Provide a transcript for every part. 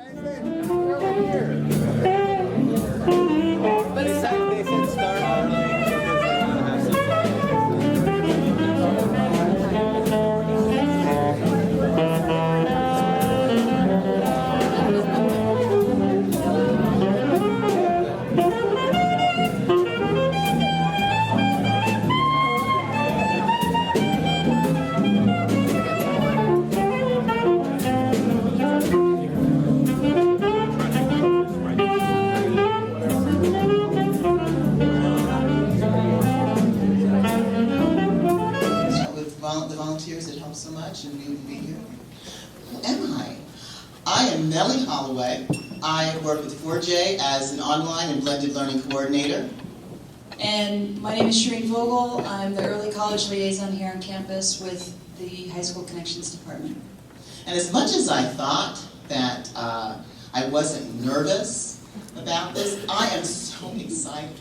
But they said start early because they want to have some the volunteers that help so much, and we would be here. Who am I? I am Melly Holloway. I work with 4J as an online and blended learning coordinator. And my name is Shofner Vogel. I'm the early college liaison here on campus with the High School Connections Department. And as much as I thought that I wasn't nervous about this, I am so excited.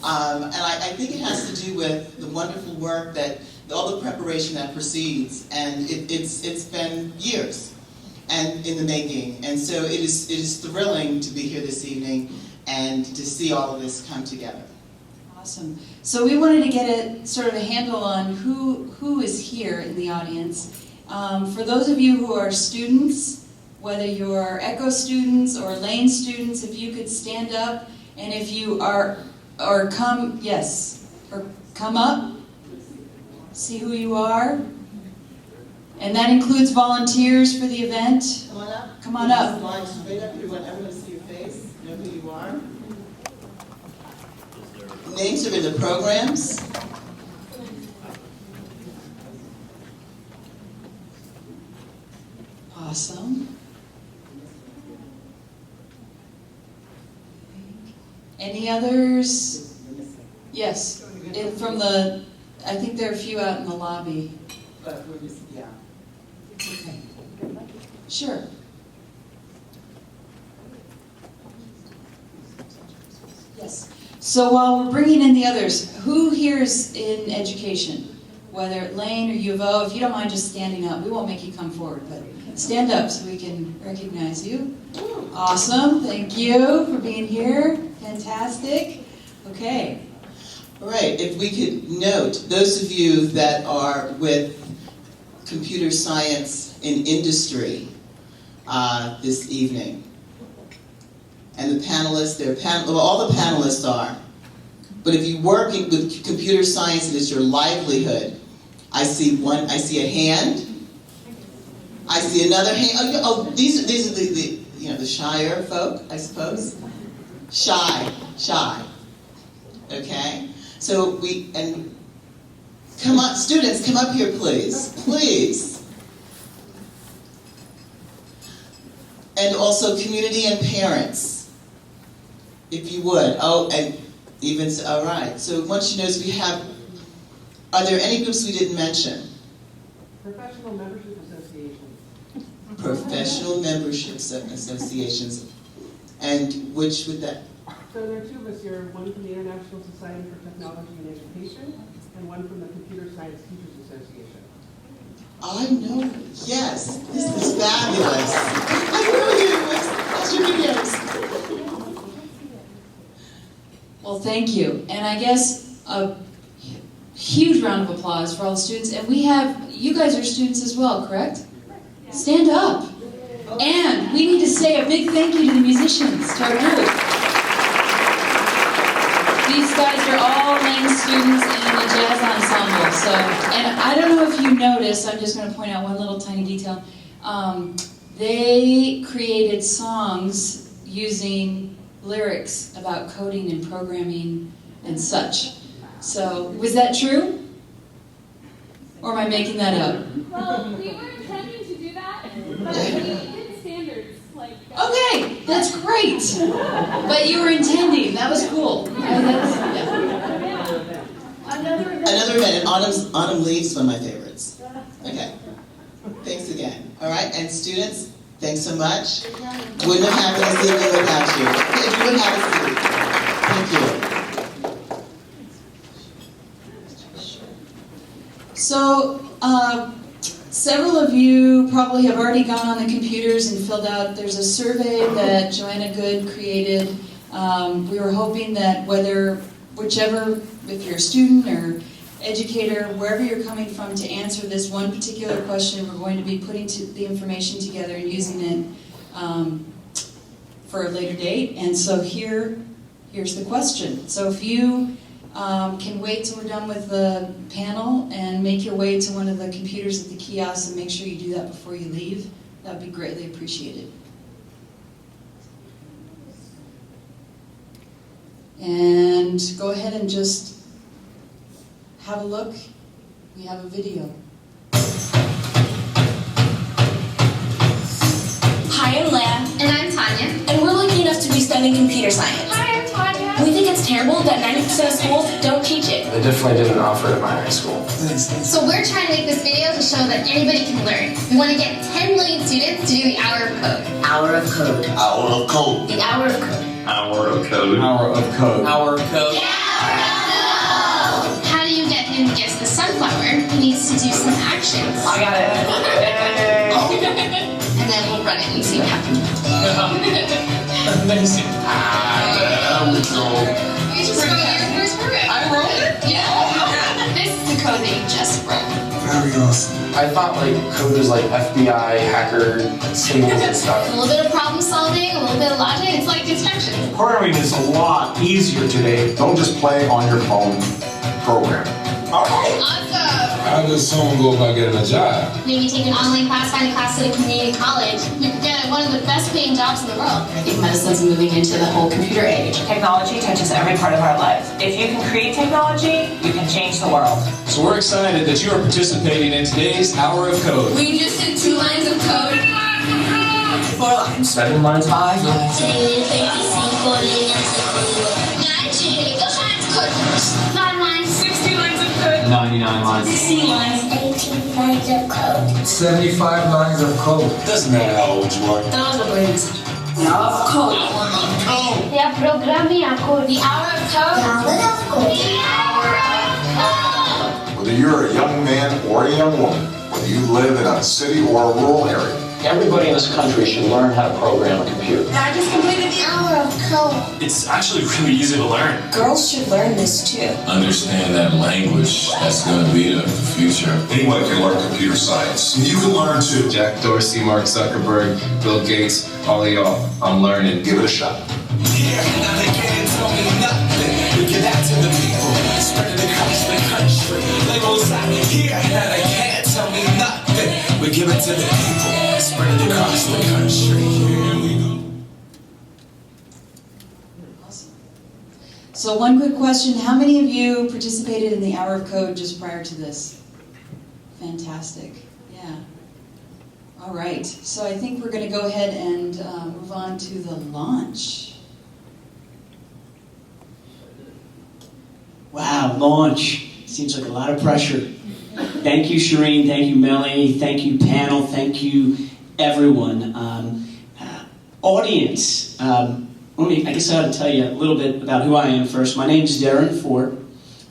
And I think it has to do with the wonderful work that all the preparation that precedes, and it's been years and in the making, and so it is thrilling to be here this evening and to see all of this come together. Awesome. So we wanted to get a sort of a handle on who is here in the audience. For those of you who are students, whether you're ECCO students or Lane students, if you could stand up, and if you are come up. See who you are. And that includes volunteers for the event. Come on up. Come on up. Line straight up. You want everyone to see your face, know who you are. Names are in the programs. Awesome. Any others? Yes. I think there are a few out in the lobby. But we're just, yeah. Okay. Sure. Yes. So while we're bringing in the others, who here is in education? Whether at Lane or U of O, if you don't mind just standing up. We won't make you come forward, but stand up so we can recognize you. Awesome. Thank you for being here. Fantastic. Okay. All right, if we could note, those of you that are with computer science in industry this evening, and the panelists, all the panelists are, but if you work with computer science and it's your livelihood, I see a hand, I see another hand. Oh, these are the shyer folk, I suppose. Shy. Okay. So come on, students, come up here, please. And also community and parents, if you would. Oh, and even, all right. So once you notice are there any groups we didn't mention? Professional membership associations. Professional membership associations. And which would that? So there are two of us here, one from the International Society for Technology and Education, and one from the Computer Science Teachers Association. I know, yes, this is fabulous. I know you, how's your videos? Well, thank you. And I guess a huge round of applause for all the students. And you guys are students as well, correct? Stand up. And we need to say a big thank you to the musicians, to our group. These guys are all Lane students in the jazz ensemble. So, and I don't know if you noticed, I'm just going to point out one little tiny detail. They created songs using lyrics about coding and programming and such. So, was that true? Or am I making that up? Well, we were intending to do that, but we hit standards. Okay, that's great. But you were intending. That was cool. Another event, and Autumn Leaves, one of my favorites. Okay. Thanks again. All right, and students, thanks so much. Wouldn't have happened this evening without you. If you wouldn't have a seat. Thank you. So, Several of you probably have already gone on the computers and filled out, there's a survey that Joanna Good created. We were hoping that whichever, if you're a student or educator, wherever you're coming from, to answer this one particular question, we're going to be putting the information together and using it for a later date. And so here's the question. So if you can wait till we're done with the panel and make your way to one of the computers at the kiosk, and make sure you do that before you leave, that would be greatly appreciated. And go ahead and just have a look. We have a video. Hi, I'm Leah. And I'm Tanya. And we're lucky enough to be studying computer science. Hi, I'm Tanya. We think it's terrible that 90% of schools don't teach it. They definitely didn't offer it at my high school. So we're trying to make this video to show that anybody can learn. We want to get 10 million students to do the hour of code. Hour of code. Hour of code. The hour of code. Hour of code. Hour of code. Hour of code. How do you get him to guess the sunflower? He needs to do some actions. I got it. And then we'll run it and see what happens. Amazing. There we go. You just wrote your first program. I wrote it? Yeah. This is the code that you just wrote. Very awesome. I thought like code was like FBI, hacker, tables and stuff. A little bit of problem solving, a little bit of logic. It's like instructions. Programming is a lot easier today. Don't just play on your phone. Program. Awesome. How does someone go about getting a job? Maybe take an online class, find a class at a community college. You can get one of the best paying jobs in the world. I think medicine's moving into the whole computer age. Technology touches every part of our lives. If you can create technology, you can change the world. So we're excited that you are participating in today's Hour of Code. We just did 2 lines of code. 4 lines. 7 lines? 5 lines. 5 lines. 60 lines of code. 99 lines. 16 lines. 18 lines of code. 75 lines of code. Doesn't matter how old you are. Those are brains. Hour of code. Hour of code. They are programming a code. The hour of code. The hour of code. The hour of code. Whether you're a young man or a young woman, whether you live in a city or a rural area, Everybody in this country should learn how to program a computer. I just completed the hour of code. It's actually really easy to learn. Girls should learn this too. Understand that language that's going to be the future. anyone can learn computer science. You can learn too. Jack Dorsey, Mark Zuckerberg, Bill Gates, all of y'all. I'm learning. Give it a shot. Yeah, now they can't tell me nothing. We give that to the people, spread it across the country. Labels out here, now they can't tell me nothing. We give it to the people, spread it across the country. Here we go. Awesome. So one quick question, how many of you participated in the Hour of Code just prior to this? Fantastic, yeah. All right, so I think we're going to go ahead and move on to the launch. Wow, launch. Seems like a lot of pressure. Thank you, Shireen. Thank you, Melanie. Thank you, panel. Thank you, everyone. Audience. I guess I ought to tell you a little bit about who I am first. My name is Deron Fort.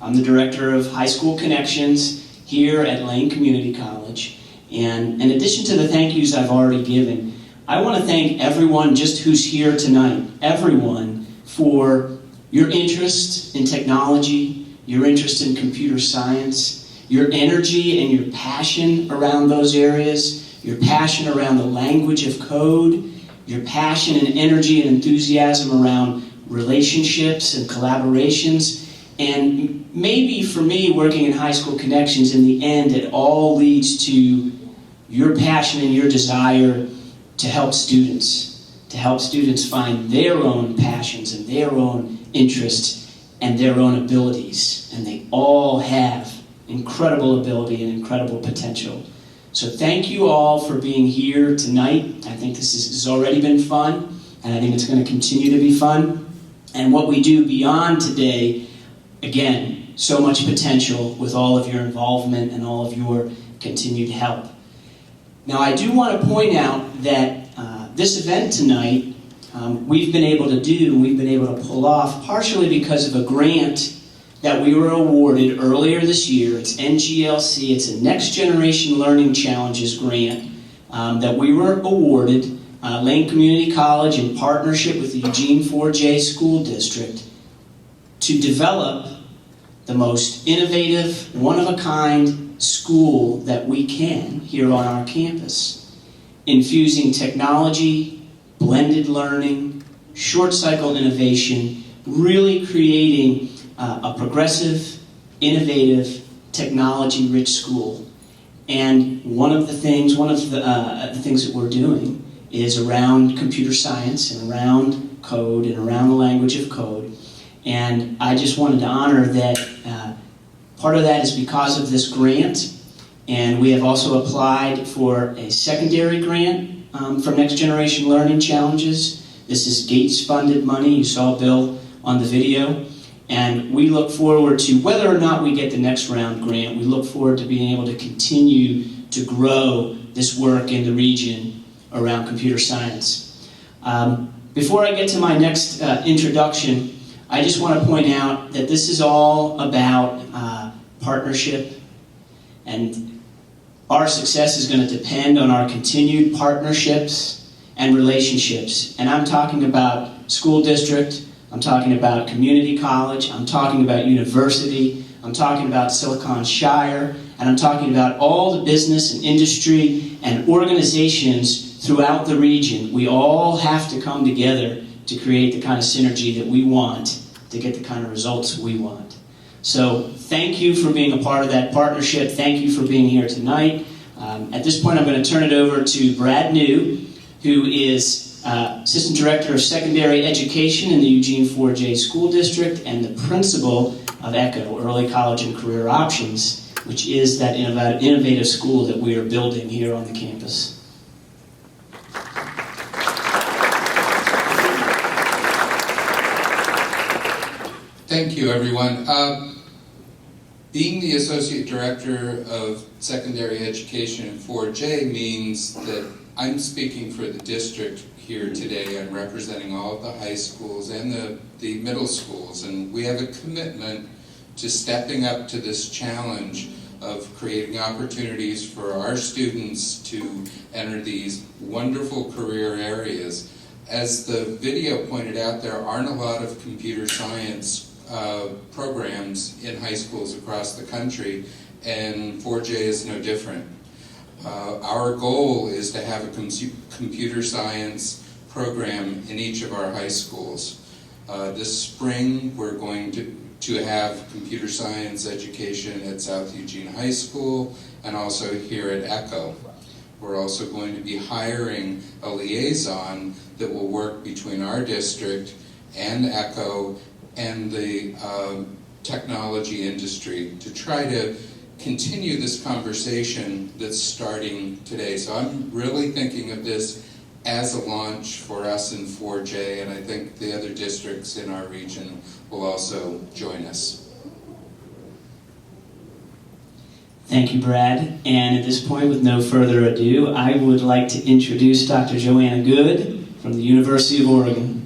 I'm the Director of High School Connections here at Lane Community College. And in addition to the thank yous I've already given, I want to thank everyone just who's here tonight, everyone, for your interest in technology, your interest in computer science, your energy and your passion around those areas, your passion around the language of code, your passion and energy and enthusiasm around relationships and collaborations. And maybe for me, working in High School Connections, in the end, it all leads to your passion and your desire to help students find their own passions and their own interests and their own abilities. And they all have incredible ability and incredible potential. So thank you all for being here tonight. I think this has already been fun, and I think it's going to continue to be fun. And what we do beyond today, again, so much potential with all of your involvement and all of your continued help. Now, I do want to point out that this event tonight, we've been able to pull off partially because of a grant that we were awarded earlier this year. It's NGLC, it's a Next Generation Learning Challenges grant that we were awarded, Lane Community College in partnership with the Eugene 4J School District, to develop the most innovative, one-of-a-kind school that we can here on our campus, infusing technology, blended learning, short-cycle innovation, really creating a progressive, innovative, technology-rich school. And one of the things that we're doing is around computer science and around code and around the language of code. And I just wanted to honor that part of that is because of this grant. And we have also applied for a secondary grant from Next Generation Learning Challenges. This is Gates-funded money. You saw Bill on the video. And we look forward to, whether or not we get the next round grant, we look forward to being able to continue to grow this work in the region around computer science. Before I get to my next introduction, I just want to point out that this is all about partnership, and our success is going to depend on our continued partnerships and relationships. And I'm talking about school district, I'm talking about community college, I'm talking about university, I'm talking about Silicon Shire, and I'm talking about all the business and industry and organizations throughout the region. We all have to come together to create the kind of synergy that we want to get the kind of results we want. So thank you for being a part of that partnership. Thank you for being here tonight. At this point, I'm going to turn it over to Brad New, who is Assistant Director of Secondary Education in the Eugene 4J School District and the Principal of ECCO, Early College and Career Options, which is that innovative school that we are building here on the campus. Thank you, everyone. Being the Associate Director of Secondary Education in 4J means that I'm speaking for the district here today. I'm representing all of the high schools and the middle schools, and we have a commitment to stepping up to this challenge of creating opportunities for our students to enter these wonderful career areas. As the video pointed out, there aren't a lot of computer science programs in high schools across the country, and 4J is no different. Our goal is to have a computer science program in each of our high schools. This spring, we're going to have computer science education at South Eugene High School and also here at ECCO. We're also going to be hiring a liaison that will work between our district and ECCO and the technology industry to try to continue this conversation that's starting today. So I'm really thinking of this as a launch for us in 4J, and I think the other districts in our region will also join us. Thank you, Brad. And at this point, with no further ado, I would like to introduce Dr. Joanna Good from the University of Oregon.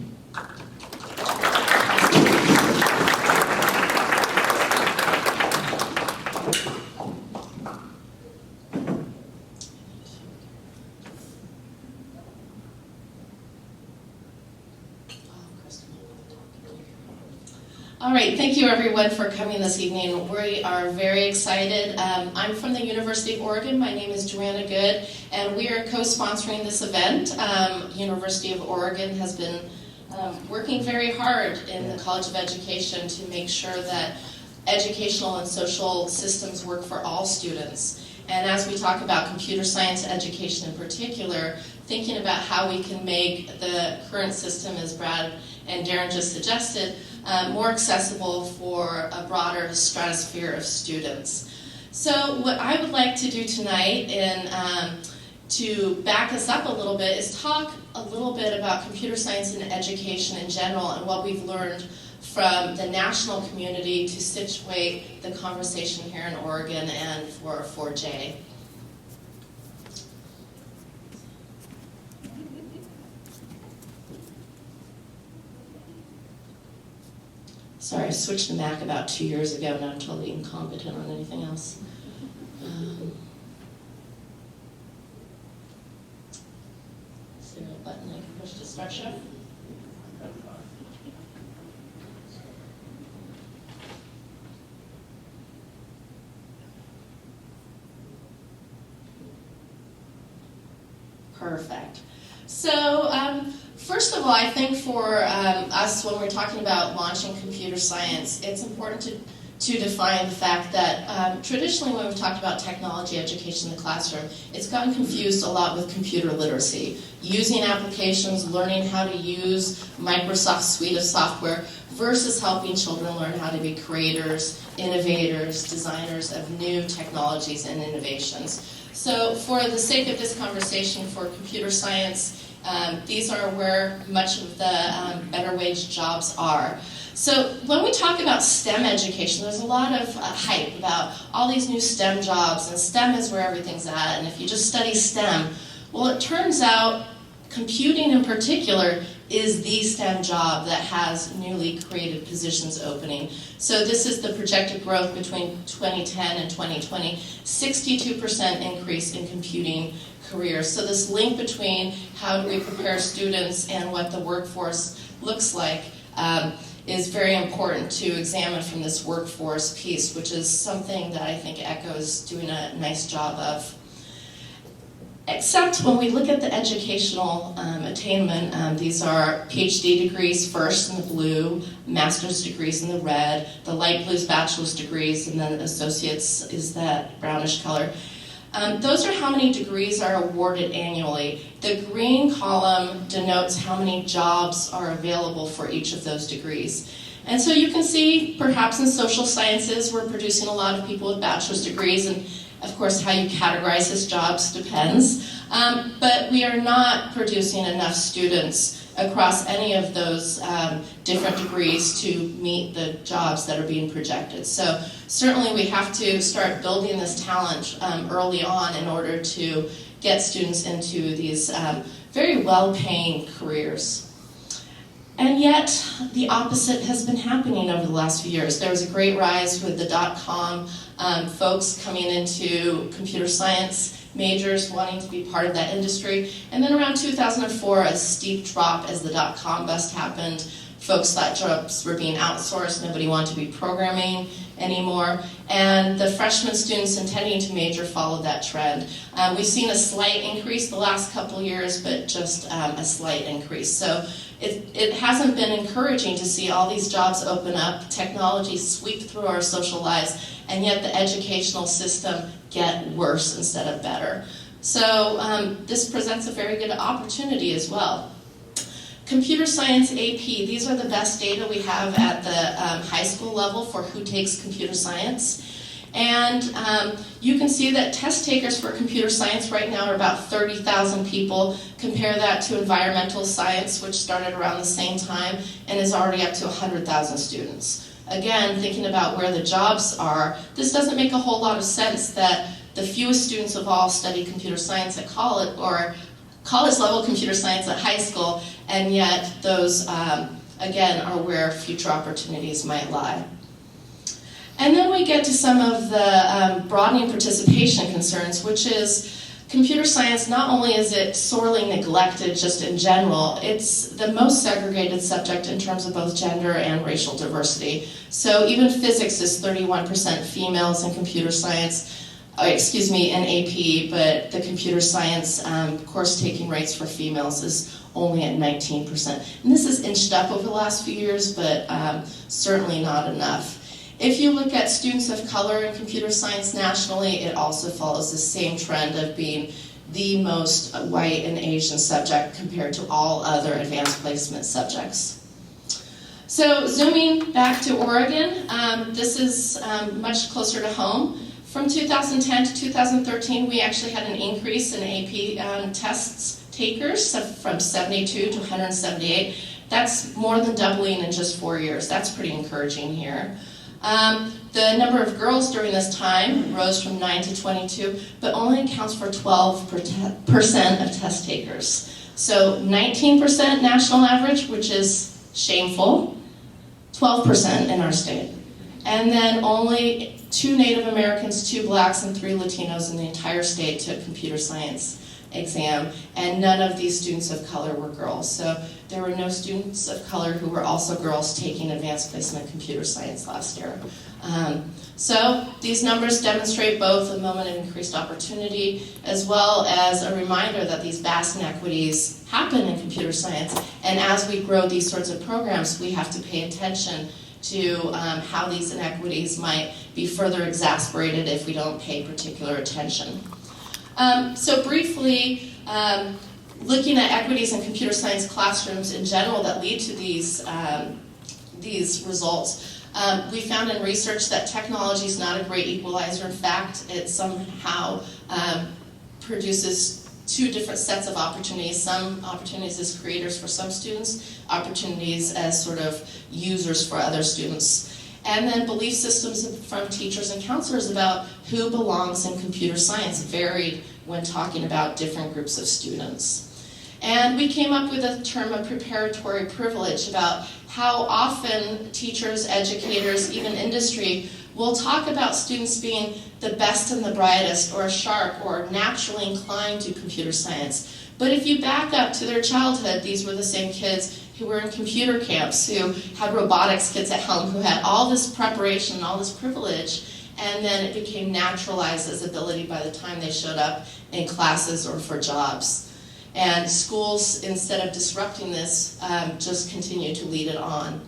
All right, thank you everyone for coming this evening. We are very excited. I'm from the University of Oregon. My name is Joanna Good, and we are co-sponsoring this event. University of Oregon has been working very hard in the College of Education to make sure that educational and social systems work for all students. And as we talk about computer science education in particular, thinking about how we can make the current system, as Brad and Deron just suggested, more accessible for a broader stratosphere of students. So what I would like to do tonight, and to back us up a little bit, is talk a little bit about computer science and education in general and what we've learned from the national community to situate the conversation here in Oregon and for 4J. Sorry, I switched to Mac about 2 years ago, and I'm totally incompetent on anything else. Is there a button I can push to start show? Perfect. So, first of all, I think for us, when we're talking about launching computer science, it's important to define the fact that traditionally when we've talked about technology education in the classroom, it's gotten confused a lot with computer literacy. Using applications, learning how to use Microsoft's suite of software versus helping children learn how to be creators, innovators, designers of new technologies and innovations. So for the sake of this conversation for computer science, these are where much of the better wage jobs are. So when we talk about STEM education, there's a lot of hype about all these new STEM jobs, and STEM is where everything's at, and if you just study STEM, well, it turns out computing in particular is the STEM job that has newly created positions opening. So this is the projected growth between 2010 and 2020, 62% increase in computing careers. So this link between how do we prepare students and what the workforce looks like is very important to examine from this workforce piece, which is something that I think ECCO is doing a nice job of. Except when we look at the educational attainment, these are PhD degrees first in the blue, master's degrees in the red, the light blue is bachelor's degrees, and then associates is that brownish color. Those are how many degrees are awarded annually. The green column denotes how many jobs are available for each of those degrees. And so you can see, perhaps in social sciences, we're producing a lot of people with bachelor's degrees, and of course, how you categorize as jobs depends. But we are not producing enough students across any of those different degrees to meet the jobs that are being projected. So certainly we have to start building this talent early on in order to get students into these very well-paying careers. And yet, the opposite has been happening over the last few years. There was a great rise with the dot-com folks coming into computer science majors, wanting to be part of that industry. And then around 2004, a steep drop as the dot-com bust happened. Folks thought jobs were being outsourced, nobody wanted to be programming anymore, and the freshman students intending to major followed that trend. We've seen a slight increase the last couple years, but just a slight increase. So it hasn't been encouraging to see all these jobs open up, technology sweep through our social lives, and yet the educational system get worse instead of better. So this presents a very good opportunity as well. Computer science AP, these are the best data we have at the high school level for who takes computer science. And you can see that test takers for computer science right now are about 30,000 people. Compare that to environmental science, which started around the same time and is already up to 100,000 students. Again, thinking about where the jobs are, this doesn't make a whole lot of sense that the fewest students of all study computer science at college, or college-level computer science at high school, and yet those, again, are where future opportunities might lie. And then we get to some of the broadening participation concerns, which is computer science, not only is it sorely neglected just in general, it's the most segregated subject in terms of both gender and racial diversity. So even physics is 31% females in computer science, in AP, but the computer science course taking rates for females is only at 19%. And this is inched up over the last few years, but certainly not enough. If you look at students of color in computer science nationally, it also follows the same trend of being the most white and Asian subject compared to all other advanced placement subjects. So zooming back to Oregon, this is much closer to home. From 2010 to 2013, we actually had an increase in AP tests takers from 72 to 178. That's more than doubling in just 4 years. That's pretty encouraging here. The number of girls during this time rose from 9 to 22, but only accounts for 12% of test takers. So 19% national average, which is shameful. 12% in our state. And then only 2 Native Americans, 2 blacks, and 3 Latinos in the entire state took computer science exam, and none of these students of color were girls. So there were no students of color who were also girls taking advanced placement computer science last year. So these numbers demonstrate both a moment of increased opportunity as well as a reminder that these vast inequities happen in computer science, and as we grow these sorts of programs, we have to pay attention to how these inequities might be further exacerbated if we don't pay particular attention. So briefly, looking at equities in computer science classrooms in general that lead to these results, we found in research that technology is not a great equalizer. In fact, it somehow produces 2 different sets of opportunities. Some opportunities as creators for some students, opportunities as sort of users for other students. And then belief systems from teachers and counselors about who belongs in computer science varied when talking about different groups of students. And we came up with a term of preparatory privilege about how often teachers, educators, even industry will talk about students being the best and the brightest, or sharp, or naturally inclined to computer science. But if you back up to their childhood, these were the same kids who were in computer camps, who had robotics kits at home, who had all this preparation and all this privilege, and then it became naturalized as ability by the time they showed up in classes or for jobs. And schools, instead of disrupting this, just continue to lead it on.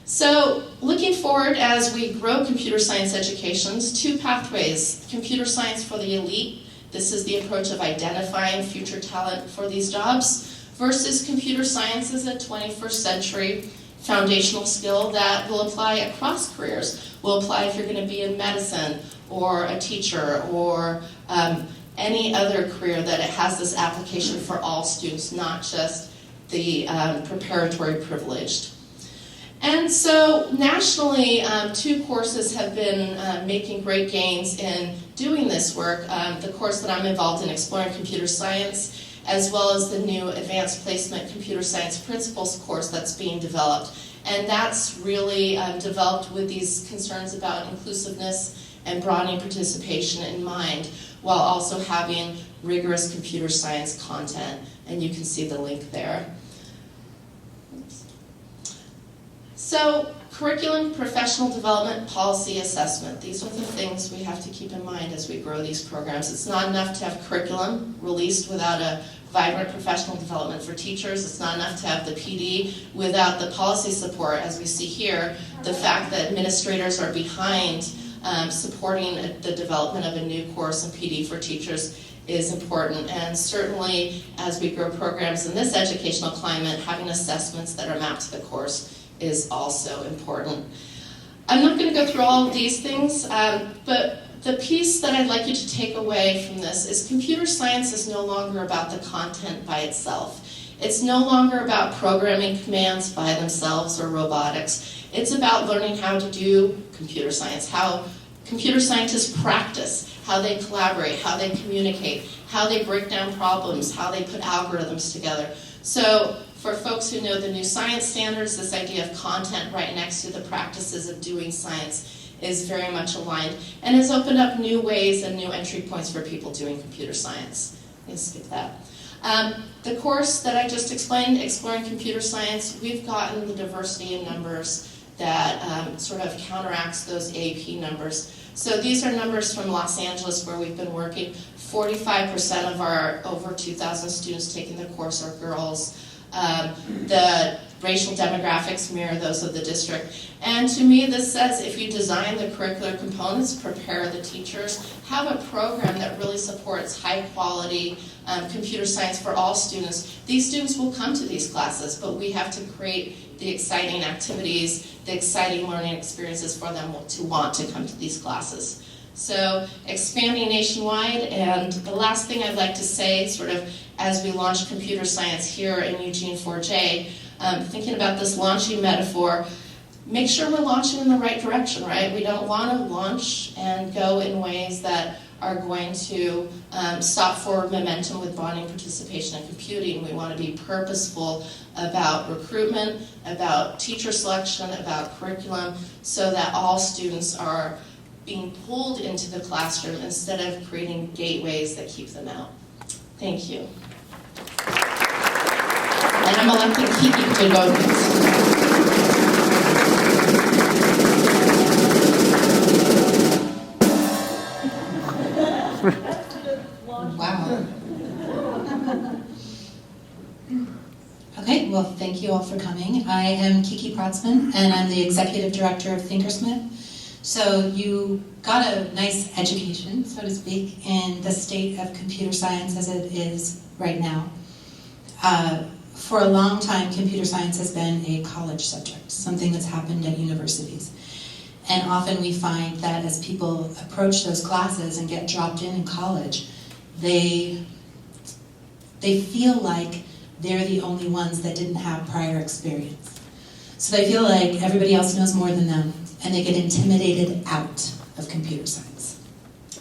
So looking forward as we grow computer science educations, 2 pathways: computer science for the elite. This is the approach of identifying future talent for these jobs, versus computer science as a 21st century foundational skill that will apply across careers. Will apply if you're going to be in medicine or a teacher or any other career, that it has this application for all students, not just the preparatory privileged. And so nationally, 2 courses have been making great gains in doing this work. The course that I'm involved in, Exploring Computer Science, as well as the new Advanced Placement Computer Science Principles course that's being developed. And that's really developed with these concerns about inclusiveness and broadening participation in mind, while also having rigorous computer science content. And you can see the link there. So, curriculum, professional development, policy assessment. These are the things we have to keep in mind as we grow these programs. It's not enough to have curriculum released without a vibrant professional development for teachers. It's not enough to have the PD without the policy support, as we see here. The fact that administrators are behind supporting the development of a new course in PD for teachers is important. And certainly, as we grow programs in this educational climate, having assessments that are mapped to the course is also important. I'm not going to go through all of these things, but the piece that I'd like you to take away from this is computer science is no longer about the content by itself. It's no longer about programming commands by themselves or robotics. It's about learning how to do computer science, how computer scientists practice, how they collaborate, how they communicate, how they break down problems, how they put algorithms together. So for folks who know the new science standards, this idea of content right next to the practices of doing science is very much aligned and has opened up new ways and new entry points for people doing computer science. I'm going to skip that. The course that I just explained, Exploring Computer Science, we've gotten the diversity in numbers that sort of counteracts those AP numbers. So these are numbers from Los Angeles where we've been working. 45% of our over 2,000 students taking the course are girls. The racial demographics mirror those of the district. And to me, this says if you design the curricular components, prepare the teachers, have a program that really supports high quality computer science for all students, these students will come to these classes, but we have to create the exciting activities, the exciting learning experiences for them to want to come to these classes. So expanding nationwide, and the last thing I'd like to say, sort of as we launch computer science here in Eugene 4J, thinking about this launching metaphor, make sure we're launching in the right direction, right? We don't want to launch and go in ways that are going to stop forward momentum with bonding, participation, and computing. We want to be purposeful about recruitment, about teacher selection, about curriculum, so that all students are being pulled into the classroom instead of creating gateways that keep them out. Thank you. And I'm electing Kiki to go next. Wow. Okay, well, thank you all for coming. I am Kiki Protzman, and I'm the Executive Director of Thinkersmith. So you got a nice education, so to speak, in the state of computer science as it is right now. For a long time, computer science has been a college subject, something that's happened at universities. And often we find that as people approach those classes and get dropped in college, they feel like they're the only ones that didn't have prior experience. So they feel like everybody else knows more than them, and they get intimidated out of computer science.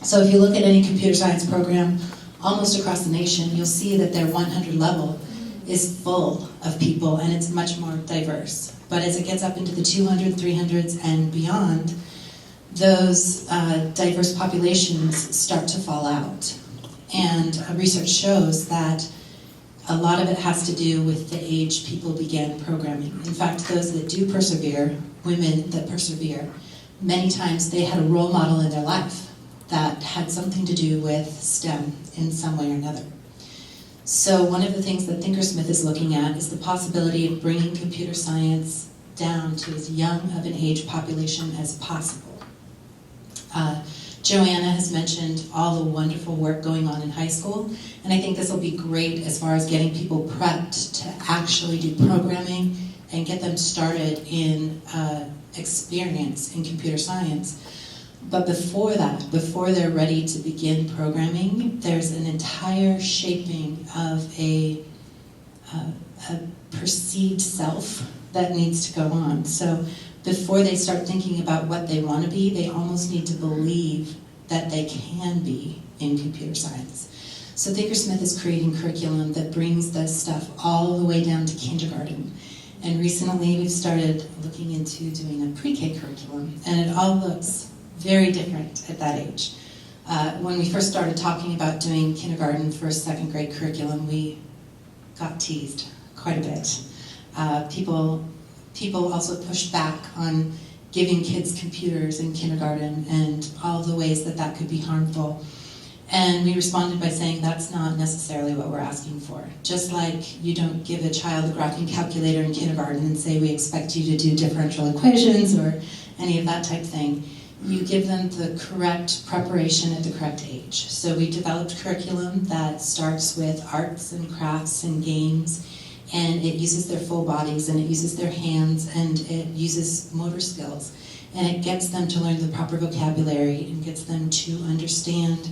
So if you look at any computer science program almost across the nation, you'll see that their 100 level is full of people, and it's much more diverse. But as it gets up into the 200, 300s, and beyond, those diverse populations start to fall out. And research shows that a lot of it has to do with the age people began programming. In fact, those that do persevere, women that persevere, many times they had a role model in their life that had something to do with STEM in some way or another. So one of the things that Thinkersmith is looking at is the possibility of bringing computer science down to as young of an age population as possible. Joanna has mentioned all the wonderful work going on in high school, and I think this will be great as far as getting people prepped to actually do programming and get them started in experience in computer science. But before that, before they're ready to begin programming, there's an entire shaping of a perceived self that needs to go on. So before they start thinking about what they want to be, they almost need to believe that they can be in computer science. So Thinkersmith is creating curriculum that brings this stuff all the way down to kindergarten. And recently we've started looking into doing a pre-K curriculum, and it all looks very different at that age. When we first started talking about doing kindergarten for a second grade curriculum, we got teased quite a bit. People also pushed back on giving kids computers in kindergarten and all the ways that that could be harmful. And we responded by saying that's not necessarily what we're asking for. Just like you don't give a child a graphing calculator in kindergarten and say we expect you to do differential equations or any of that type thing. You give them the correct preparation at the correct age. So we developed curriculum that starts with arts and crafts and games, and it uses their full bodies, and it uses their hands, and it uses motor skills. And it gets them to learn the proper vocabulary and gets them to understand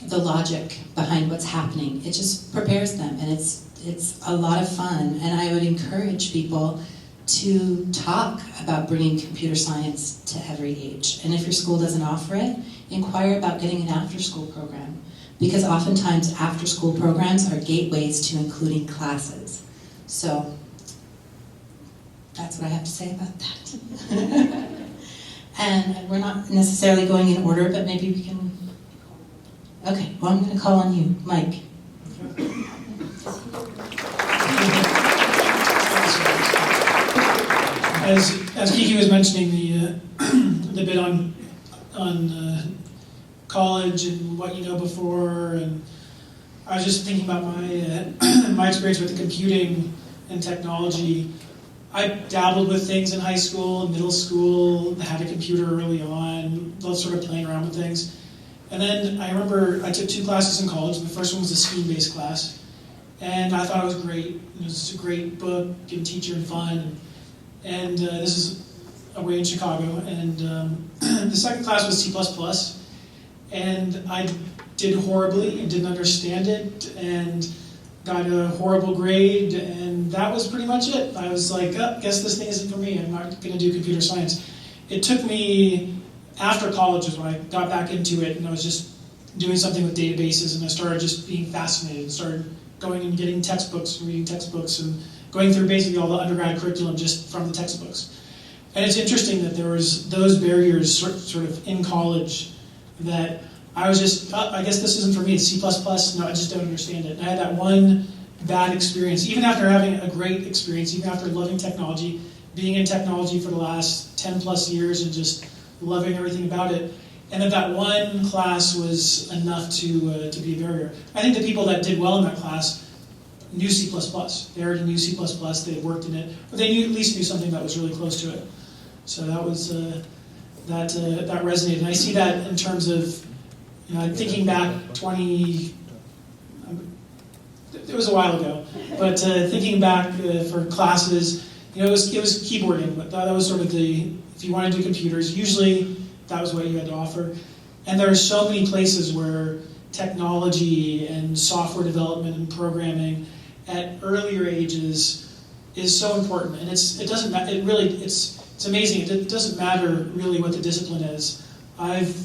the logic behind what's happening. It just prepares them, and it's a lot of fun. And I would encourage people to talk about bringing computer science to every age. And if your school doesn't offer it, inquire about getting an after-school program. Because oftentimes after-school programs are gateways to including classes. So that's what I have to say about that. And we're not necessarily going in order, but maybe we can... Okay, well, I'm going to call on you, Mike. As Kiki was mentioning the bit on college and what you know before, and I was just thinking about my experience with the computing and technology. I dabbled with things in high school, middle school, had a computer early on, loved sort of playing around with things. And then I remember I took 2 classes in college. The first one was a scheme-based class, and I thought it was great. It was a great book and teacher and fun. And this is away in Chicago. And the second class was C++, and I did horribly and didn't understand it and got a horrible grade, and that was pretty much it. I was like, oh, guess this thing isn't for me. I'm not going to do computer science. It took me, after college is when I got back into it, and I was just doing something with databases, and I started just being fascinated, and started going and getting textbooks, and reading textbooks, and going through basically all the undergrad curriculum just from the textbooks. And it's interesting that there was those barriers sort of in college that I was just, I guess this isn't for me, it's C++, no, I just don't understand it. And I had that one bad experience, even after having a great experience, even after loving technology, being in technology for the last 10 plus years and just loving everything about it. And that one class was enough to be a barrier. I think the people that did well in that class knew C++. They already knew C++, they had worked in it, or they at least knew something that was really close to it. So that was, that resonated. And I see that in terms of, thinking back it was a while ago, but thinking back for classes, it was keyboarding, but that was sort of if you wanted to do computers, usually that was what you had to offer. And there are so many places where technology and software development and programming at earlier ages is so important. And it's amazing. It doesn't matter really what the discipline is. I've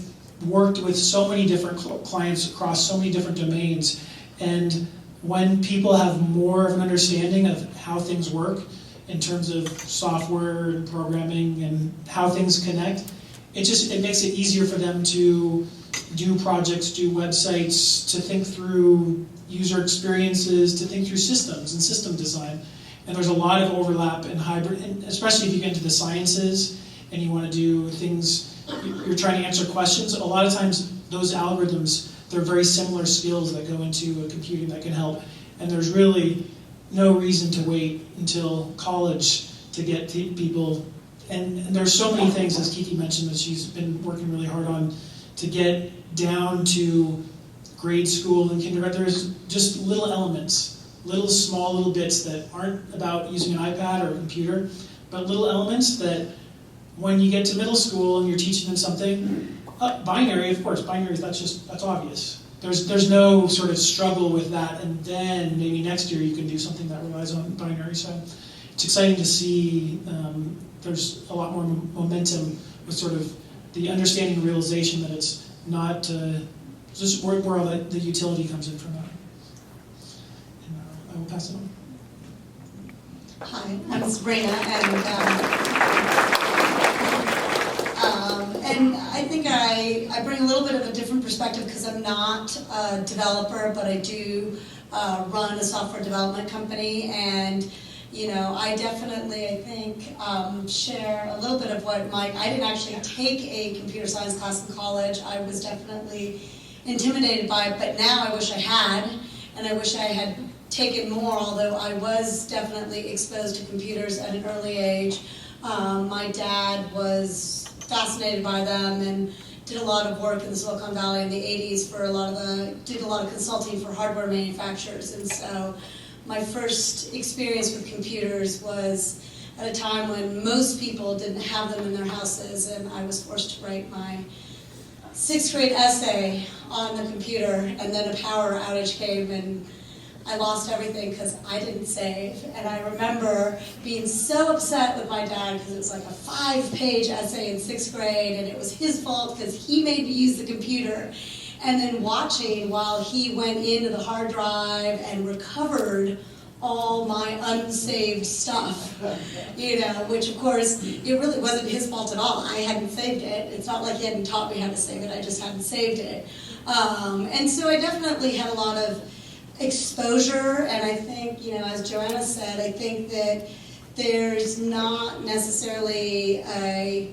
worked with so many different clients across so many different domains, and when people have more of an understanding of how things work in terms of software and programming and how things connect, it makes it easier for them to do projects, do websites, to think through user experiences, to think through systems and system design. And there's a lot of overlap in hybrid, and especially if you get into the sciences and you want to do things, you're trying to answer questions. A lot of times those algorithms, they're very similar skills that go into computing that can help. And there's really no reason to wait until college to get people. And there's so many things, as Kiki mentioned, that she's been working really hard on to get down to grade school and kindergarten. There's just little elements, small little bits that aren't about using an iPad or a computer, but little elements that when you get to middle school and you're teaching them something, binary, of course, binary, that's obvious. There's no sort of struggle with that, and then maybe next year you can do something that relies on binary. So it's exciting to see there's a lot more momentum with sort of the understanding and realization that it's not just where all the utility comes in from that. And I will pass it on. Hi, I'm Sabrina, and I think I bring a little bit of a different perspective because I'm not a developer, but I do run a software development company, and I definitely, I think, share a little bit of what Mike, I didn't actually take a computer science class in college. I was definitely intimidated by it, but now I wish I had, and I wish I had taken more, although I was definitely exposed to computers at an early age. My dad was fascinated by them and did a lot of work in the Silicon Valley in the 80s did a lot of consulting for hardware manufacturers, and so my first experience with computers was at a time when most people didn't have them in their houses, and I was forced to write my 6th grade essay on the computer, and then a power outage came and I lost everything because I didn't save. And I remember being so upset with my dad because it was like a 5-page essay in 6th grade, and it was his fault because he made me use the computer. And then watching while he went into the hard drive and recovered all my unsaved stuff, which of course, it really wasn't his fault at all. I hadn't saved it. It's not like he hadn't taught me how to save it, I just hadn't saved it. And so I definitely had a lot of exposure, and I think, as Joanna said, I think that there's not necessarily a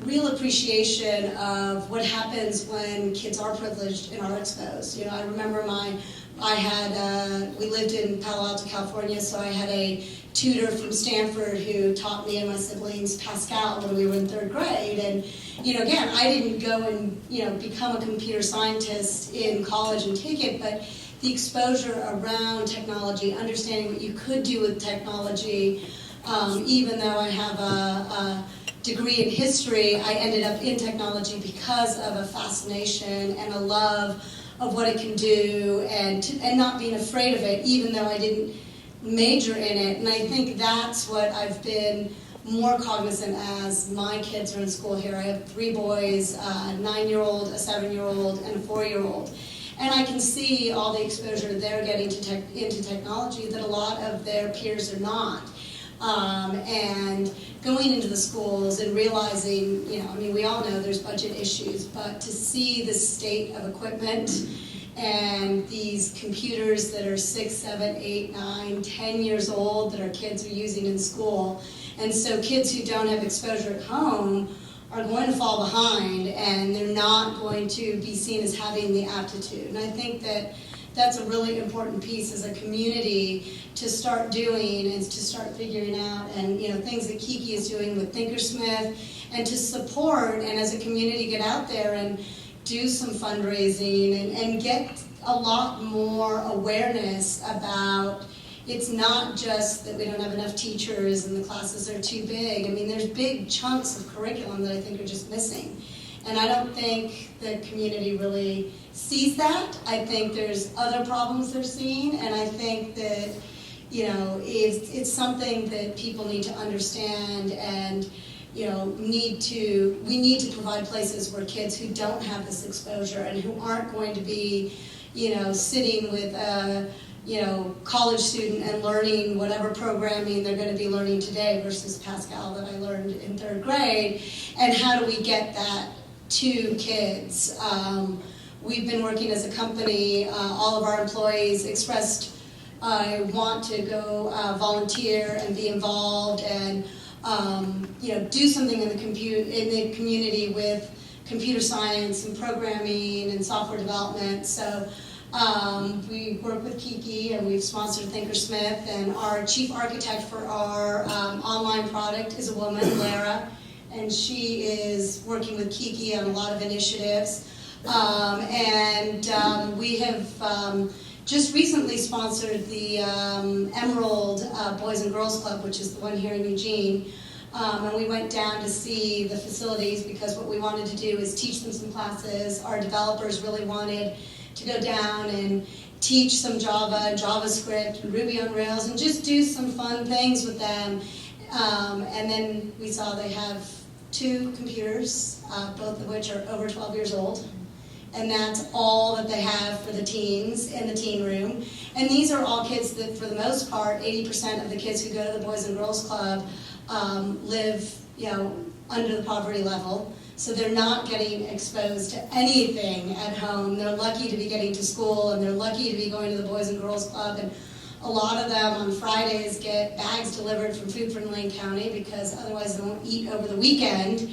real appreciation of what happens when kids are privileged and are exposed. I remember we lived in PaloAlto, California, so I had a tutor from Stanford who taught me and my siblings Pascal when we were in 3rd grade. And, again, I didn't go and, become a computer scientist in college and take it, but the exposure around technology, understanding what you could do with technology, even though I have a degree in history, I ended up in technology because of a fascination and a love of what it can do, and not being afraid of it, even though I didn't major in it. And I think that's what I've been more cognizant as my kids are in school here. I have 3 boys, a 9-year-old, a 7-year-old, and a 4-year-old. And I can see all the exposure they're getting into technology that a lot of their peers are not. And going into the schools and realizing, I mean, we all know there's budget issues, but to see the state of equipment and these computers that are 6, 7, 8, 9, 10 years old that our kids are using in school. And so kids who don't have exposure at home are going to fall behind, and they're not going to be seen as having the aptitude. And I think that that's a really important piece as a community to start doing and to start figuring out, and things that Kiki is doing with Thinkersmith, and to support, and as a community get out there and do some fundraising and get a lot more awareness about it's not just that we don't have enough teachers and the classes are too big. I mean, there's big chunks of curriculum that I think are just missing. And I don't think the community really sees that. I think there's other problems they're seeing, and I think that, it's something that people need to understand, and, we need to provide places where kids who don't have this exposure and who aren't going to be, sitting with a, college student and learning whatever programming they're going to be learning today versus Pascal that I learned in 3rd grade, and how do we get that to kids? We've been working as a company, all of our employees expressed want to go volunteer and be involved and do something in the community with computer science and programming and software development. So we work with Kiki, and we've sponsored Thinkersmith, and our chief architect for our online product is a woman, Lara, and she is working with Kiki on a lot of initiatives. We have just recently sponsored the Emerald Boys and Girls Club, which is the one here in Eugene. And we went down to see the facilities because what we wanted to do is teach them some classes. Our developers really wanted to go down and teach some Java and JavaScript and Ruby on Rails and just do some fun things with them. And then we saw they have 2 computers, both of which are over 12 years old. And that's all that they have for the teens in the teen room. And these are all kids that, for the most part, 80% of the kids who go to the Boys and Girls Club live, under the poverty level. So they're not getting exposed to anything at home. They're lucky to be getting to school, and they're lucky to be going to the Boys and Girls Club. And a lot of them on Fridays get bags delivered from Food from Lane County because otherwise they won't eat over the weekend.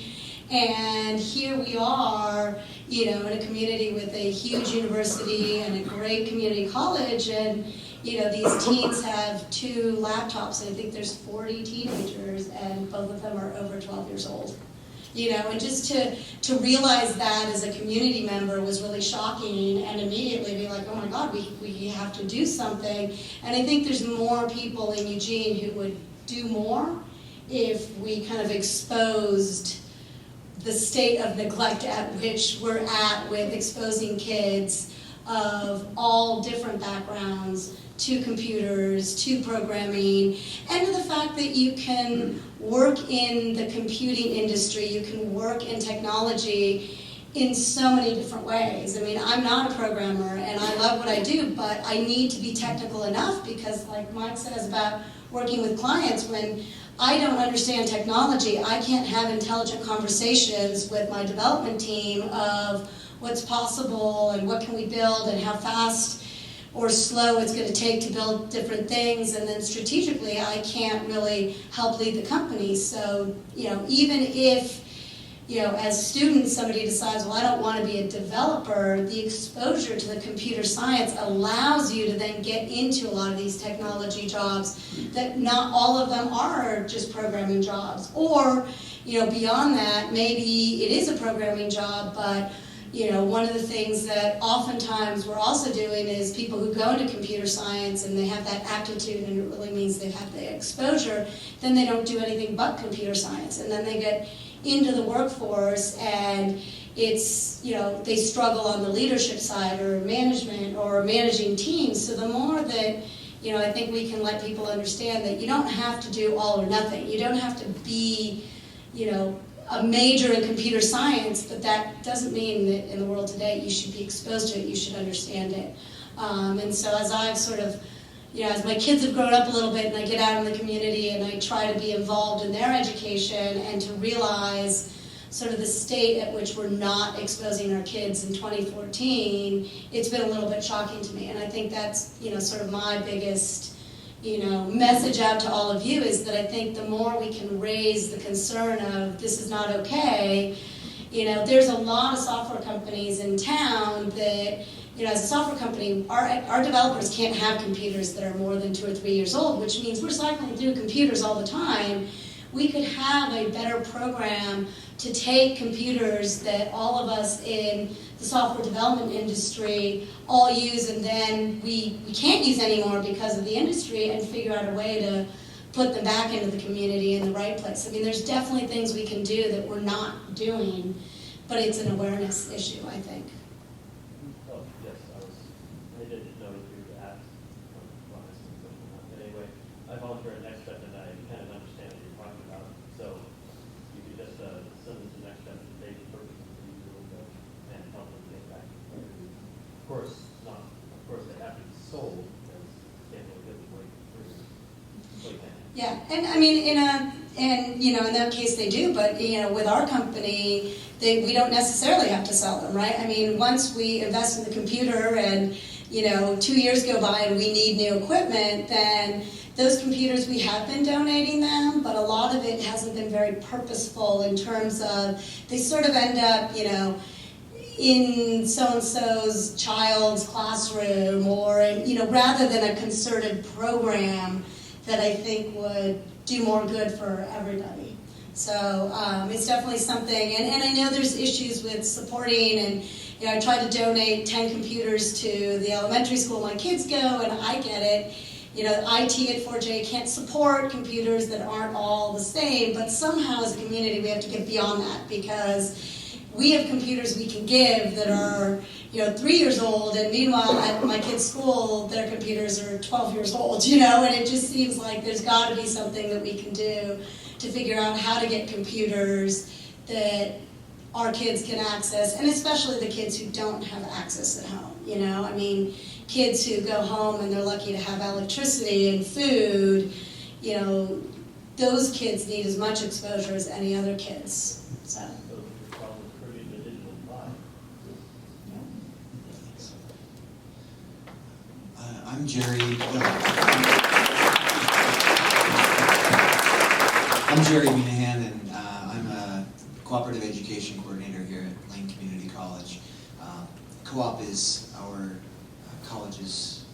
And here we are, in a community with a huge university and a great community college, and these teens have 2 laptops, and I think there's 40 teenagers, and both of them are over 12 years old. And just to realize that as a community member was really shocking, and immediately be like, oh my God, we have to do something. And I think there's more people in Eugene who would do more if we kind of exposed the state of neglect at which we're at with exposing kids of all different backgrounds to computers, to programming, and to the fact that you can work in the computing industry, you can work in technology in so many different ways. I mean, I'm not a programmer, and I love what I do, but I need to be technical enough because, like Mike says about working with clients, when I don't understand technology, I can't have intelligent conversations with my development team of what's possible and what can we build and how fast or slow it's going to take to build different things, and then strategically I can't really help lead the company. So, even if, as students somebody decides, well, I don't want to be a developer, the exposure to the computer science allows you to then get into a lot of these technology jobs that not all of them are just programming jobs. Or, beyond that, maybe it is a programming job, but one of the things that oftentimes we're also doing is people who go into computer science and they have that aptitude and it really means they've had the exposure, then they don't do anything but computer science. And then they get into the workforce and it's, they struggle on the leadership side or management or managing teams. So the more that, I think we can let people understand that you don't have to do all or nothing. You don't have to be, a major in computer science, but that doesn't mean that in the world today you should be exposed to it, you should understand it. And so as I've sort of, as my kids have grown up a little bit and I get out in the community and I try to be involved in their education and to realize sort of the state at which we're not exposing our kids in 2014, it's been a little bit shocking to me. And I think that's, sort of my biggest, message out to all of you is that I think the more we can raise the concern of this is not okay, there's a lot of software companies in town that, as a software company, our developers can't have computers that are more than 2 or 3 years old, which means we're cycling through computers all the time. We could have a better program to take computers that all of us in the software development industry all use and then we can't use anymore because of the industry, and figure out a way to put them back into the community in the right place. I mean, there's definitely things we can do that we're not doing, but it's an awareness issue, I think. Oh, yes, I didn't know you asked but anyway, I volunteer at Next Step and I kind of understand what you're talking about. So you could just send us the Next Step and they can purchase the and help them get back. Of course, they have to be sold because you can't really give them away for free. So you can. Yeah, and I mean, in that case they do, but with our company, we don't necessarily have to sell them, right? I mean, once we invest in the computer and 2 years go by and we need new equipment, then those computers, we have been donating them, but a lot of it hasn't been very purposeful in terms of, they sort of end up, in so-and-so's child's classroom or, rather than a concerted program that I think would do more good for everybody. So it's definitely something, and I know there's issues with supporting, and I try to donate 10 computers to the elementary school my kids go, and I get it. IT at 4J can't support computers that aren't all the same, but somehow as a community we have to get beyond that, because we have computers we can give that are 3 years old, and meanwhile at my kids' school their computers are 12 years old, and it just seems like there's got to be something that we can do to figure out how to get computers that our kids can access, and especially the kids who don't have access at home. I mean, kids who go home and they're lucky to have electricity and food, those kids need as much exposure as any other kids. So. I'm Jerry. I'm Jerry Minahan, and I'm a cooperative education coordinator here at Lane Community College. Co-op is our college's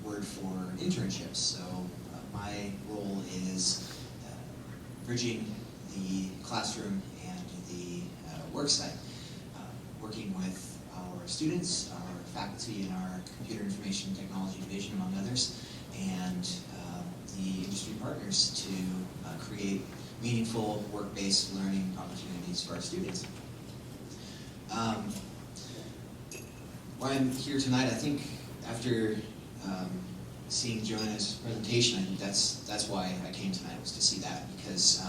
word for internships. So my role is bridging the classroom and the work site, working with our students, our faculty in our Computer Information Technology Division, among others, and the industry partners to create meaningful work-based learning opportunities for our students. Why I'm here tonight, I think after seeing Joanna's presentation, I think that's why I came tonight, was to see that, because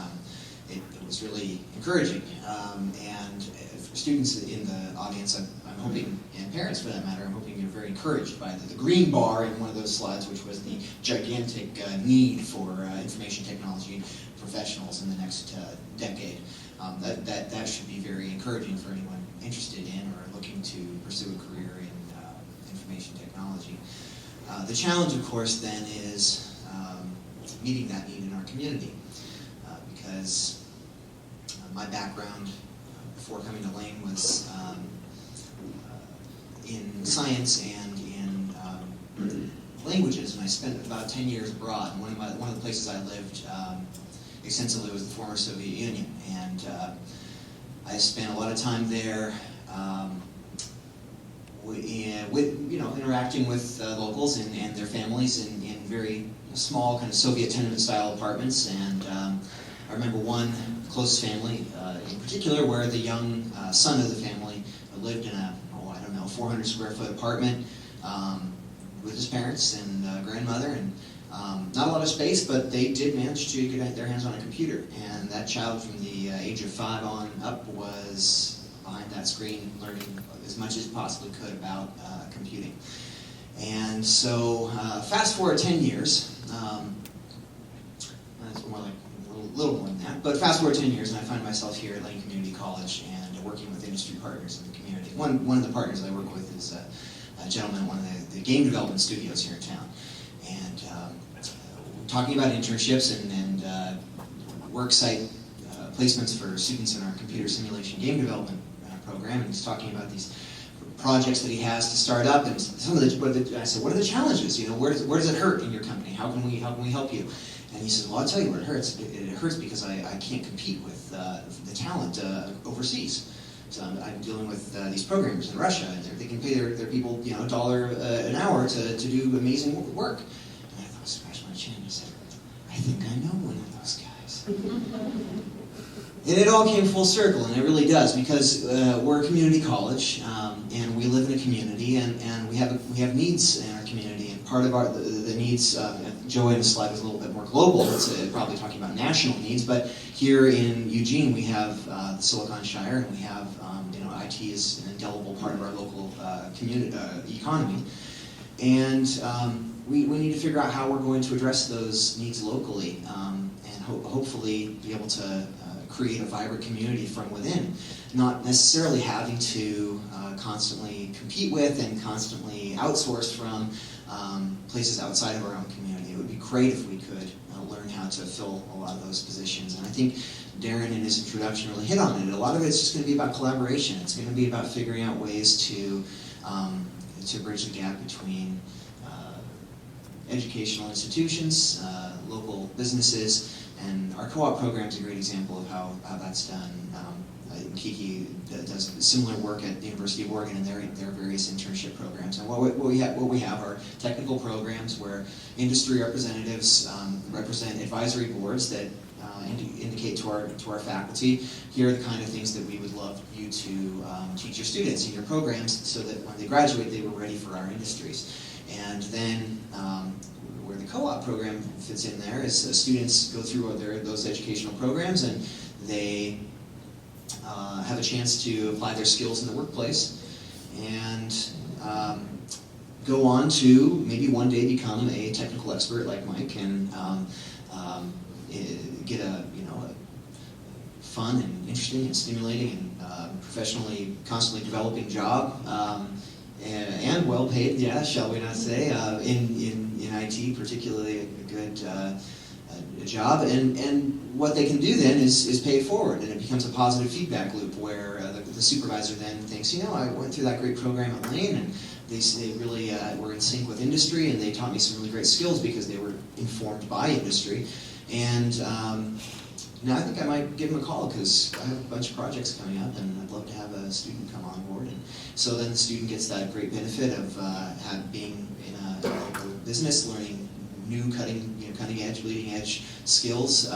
it was really encouraging. And for students in the audience, I'm hoping, and parents for that matter, I'm hoping you're very encouraged by the green bar in one of those slides, which was the gigantic need for information technology professionals in the next decade. That should be very encouraging for anyone interested in or looking to pursue a career in information technology. The challenge, of course, then is meeting that need in our community, because my background before coming to Lane was in science and in languages, and I spent about 10 years abroad. And one of the places I lived extensively was the former Soviet Union, and I spent a lot of time there interacting with locals and their families in very small kind of Soviet tenement-style apartments. And I remember one close family in particular where the young son of the family lived in a 400 square foot apartment with his parents and grandmother, and Not a lot of space, but they did manage to get their hands on a computer. And that child from the age of 5 on up was behind that screen learning as much as possibly could about computing. And so fast forward 10 years, that's more like a little more than that, but fast forward 10 years and I find myself here at Lane Community College and working with industry partners in the community. One of the partners I work with is a gentleman at one of the game development studios here in town. And talking about internships and work site placements for students in our computer simulation game development program, and he's talking about these projects that he has to start up, and some of I said, what are the challenges? You know, where does it hurt in your company? How can we help you? And he says, well, I'll tell you where it hurts. It hurts because I can't compete with the talent overseas. So I'm dealing with these programmers in Russia, and they can pay their people, you know, $1 an hour to do amazing work. And I thought, scratch my chin. I said, I think I know one of those guys. And it all came full circle, and it really does, because we're a community college, and we live in a community, and we have needs in our community. And part of the needs, Joey in the slide was a little bit more global. It's probably talking about national needs, but here in Eugene we have the Silicon Shire, and we have IT is an indelible part of our local community economy, and we need to figure out how we're going to address those needs locally, and hopefully be able to create a vibrant community from within, not necessarily having to constantly compete with and constantly outsource from places outside of our own community. It would be great if we could learn how to fill a lot of those positions. And I think Deron in his introduction really hit on it. A lot of it's just going to be about collaboration. It's going to be about figuring out ways to bridge the gap between educational institutions, local businesses, and our co-op program is a great example of how that's done. Kiki does similar work at the University of Oregon in their various internship programs. And what we have are technical programs where industry representatives represent advisory boards that indicate to our faculty, here are the kind of things that we would love you to teach your students in your programs, so that when they graduate they were ready for our industries. And then where the co-op program fits in there is students go through those educational programs, and they have a chance to apply their skills in the workplace and go on to maybe one day become a technical expert like Mike, and get a fun and interesting and stimulating and professionally constantly developing job, and well paid, yeah, shall we not say, in IT, particularly a good job, and what they can do then is pay it forward, and it becomes a positive feedback loop where the supervisor then thinks, I went through that great program at Lane, and they really were in sync with industry, and they taught me some really great skills because they were informed by industry. And now I think I might give them a call, because I have a bunch of projects coming up, and I'd love to have a student come on board. And so then the student gets that great benefit of being in a local business, learning new cutting edge, leading edge skills,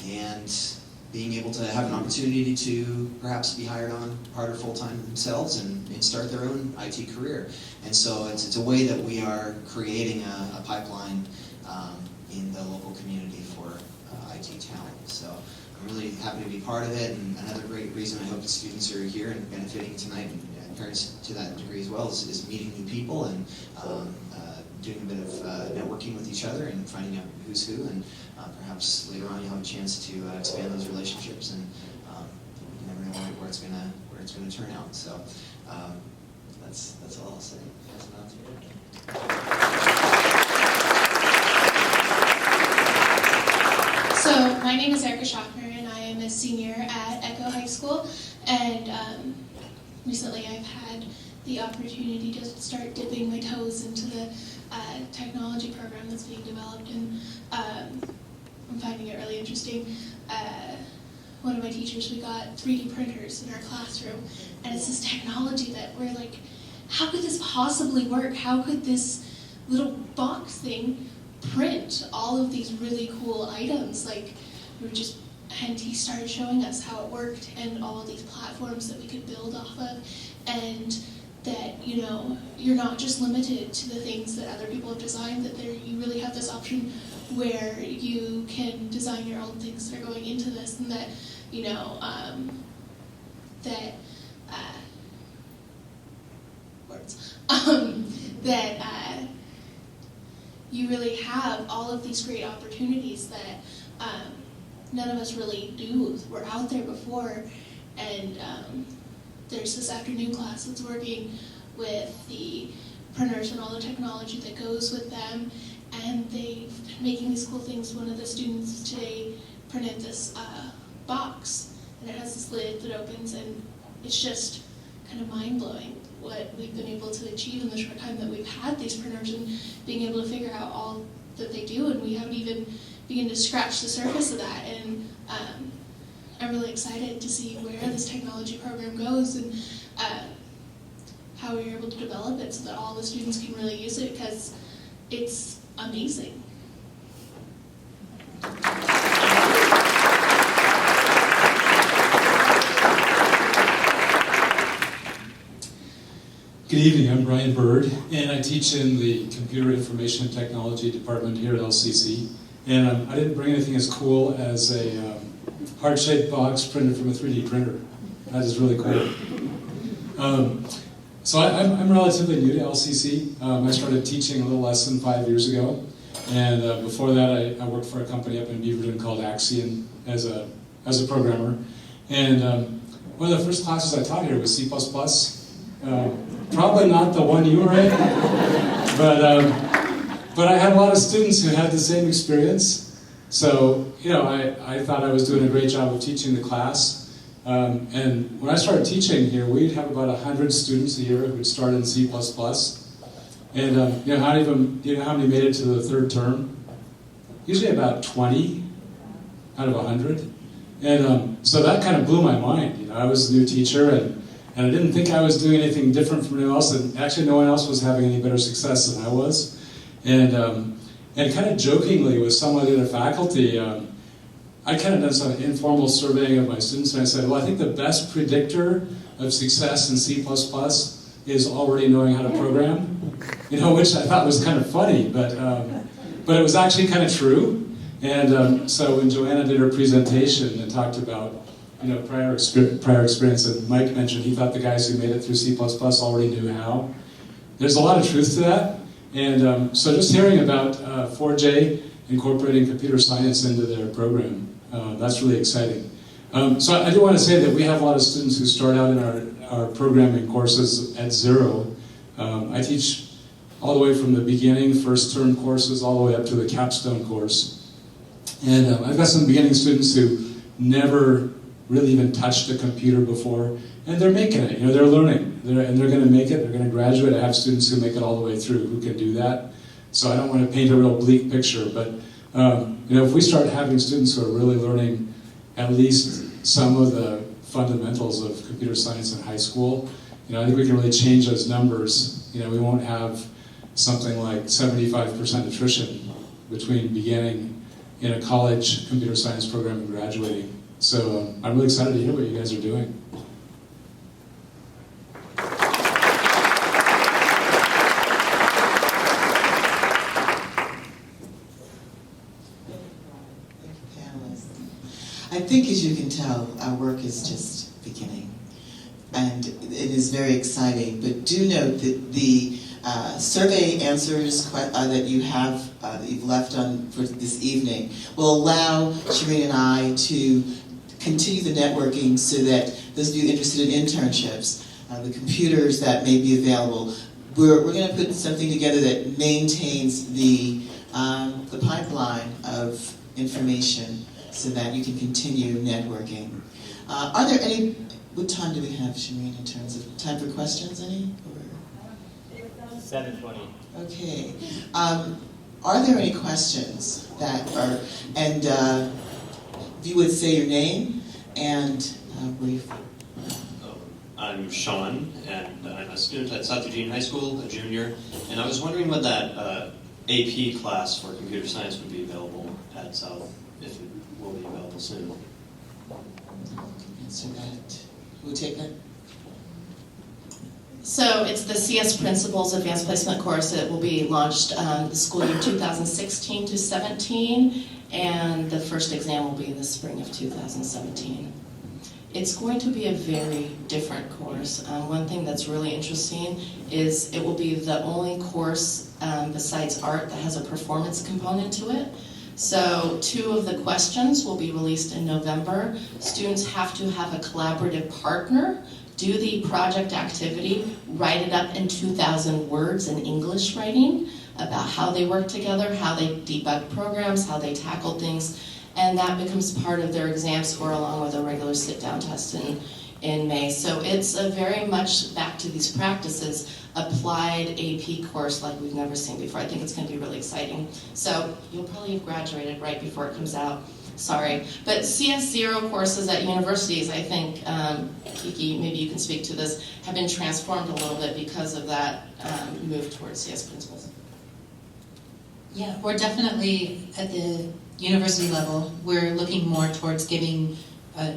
and being able to have an opportunity to perhaps be hired on part or full-time themselves and start their own IT career. And so it's a way that we are creating a pipeline in the local community for IT talent. So I'm really happy to be part of it, and another great reason I hope the students are here and benefiting tonight, and parents to that degree as well, is meeting new people and doing a bit of networking with each other and finding out who's who, and perhaps later on you'll have a chance to expand those relationships, and you never know where it's gonna turn out. So that's all I'll say. So my name is Erica Shofner, and I am a senior at ECCO High School, and recently I've had the opportunity to start dipping my toes into the technology program that's being developed, and I'm finding it really interesting. One of my teachers, we got 3D printers in our classroom, and it's this technology that we're like, how could this possibly work? How could this little box thing print all of these really cool items? Like, and he started showing us how it worked and all of these platforms that we could build off of, and that, you're not just limited to the things that other people have designed, that you really have this option where you can design your own things that are going into this, and that, you know, that you really have all of these great opportunities that none of us really knew were out there before. And there's this afternoon class that's working with the printers and all the technology that goes with them, and they're making these cool things. One of the students today printed this box, and it has this lid that opens, and it's just kind of mind-blowing what we've been able to achieve in the short time that we've had these printers, and being able to figure out all that they do, and we haven't even begun to scratch the surface of that. And I'm really excited to see where this technology program goes, and how we're able to develop it so that all the students can really use it, because it's amazing. Good evening, I'm Brian Bird, and I teach in the Computer Information and Technology Department here at LCC. And I didn't bring anything as cool as a heart-shaped box printed from a 3D printer. That is really cool. So I'm relatively new to LCC. I started teaching a little less than 5 years ago. And before that, I worked for a company up in Beaverton called Axion as a programmer. And one of the first classes I taught here was C++. Probably not the one you were in, but I had a lot of students who had the same experience. So, you know, I thought I was doing a great job of teaching the class. And when I started teaching here, we'd have about 100 students a year who'd start in C++. And you know how many made it to the third term? Usually about 20 out of 100. And so that kind of blew my mind. You know, I was a new teacher, and I didn't think I was doing anything different from anyone else, and actually no one else was having any better success than I was. And kind of jokingly with some of the other faculty, I kind of done some informal surveying of my students, and I said, well, I think the best predictor of success in C++ is already knowing how to program, you know, which I thought was kind of funny, but it was actually kind of true. And so when Joanna did her presentation and talked about, you know, prior experience, and Mike mentioned he thought the guys who made it through C++ already knew how. There's a lot of truth to that, and so just hearing about 4J incorporating computer science into their program, that's really exciting. So I do want to say that we have a lot of students who start out in our programming courses at zero. I teach all the way from the beginning, first term courses, all the way up to the capstone course. And I've got some beginning students who never really even touched a computer before, and they're making it, you know, they're learning, and they're going to make it, they're going to graduate. I have students who make it all the way through who can do that. So I don't want to paint a real bleak picture, but you know, if we start having students who are really learning at least some of the fundamentals of computer science in high school, you know, I think we can really change those numbers. You know, we won't have something like 75% attrition between beginning in a college computer science program and graduating. So I'm really excited to hear what you guys are doing. I think, as you can tell, our work is just beginning, and it is very exciting. But do note that the survey answers that you have, that you've left on for this evening, will allow Shireen and I to continue the networking so that those of you interested in internships, the computers that may be available, we're going to put something together that maintains the pipeline of information so that you can continue networking. Are there any, what time do we have, Shireen, in terms of time for questions, any? 7:20. Okay. Are there any questions that are, and if you would say your name and where you're from. I'm Sean, and I'm a student at South Eugene High School, a junior, and I was wondering when that AP class for computer science would be available at South, if it will be available soon. Answer that. Who will take that? So it's the CS Principles Advanced Placement course. It will be launched the school year 2016 to 17, and the first exam will be in the spring of 2017. It's going to be a very different course. One thing that's really interesting is it will be the only course besides art that has a performance component to it. So 2 of the questions will be released in November. Students have to have a collaborative partner, do the project activity, write it up in 2,000 words in English writing about how they work together, how they debug programs, how they tackle things, and that becomes part of their exam score along with a regular sit-down test in May. So it's a very much back to these practices, applied AP course like we've never seen before. I think it's going to be really exciting. So you'll probably have graduated right before it comes out. Sorry. But CS0 courses at universities, I think, Kiki, maybe you can speak to this, have been transformed a little bit because of that move towards CS principles. Yeah, we're definitely at the university level, we're looking more towards giving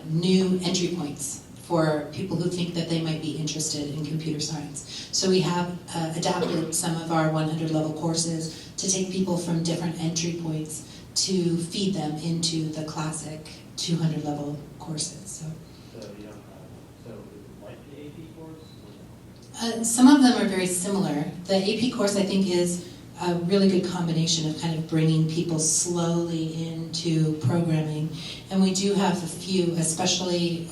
new entry points for people who think that they might be interested in computer science. So we have adapted some of our 100 level courses to take people from different entry points to feed them into the classic 200 level courses. So you don't so like the AP course? Some of them are very similar. The AP course, I think, is a really good combination of kind of bringing people slowly into programming. And we do have a few, especially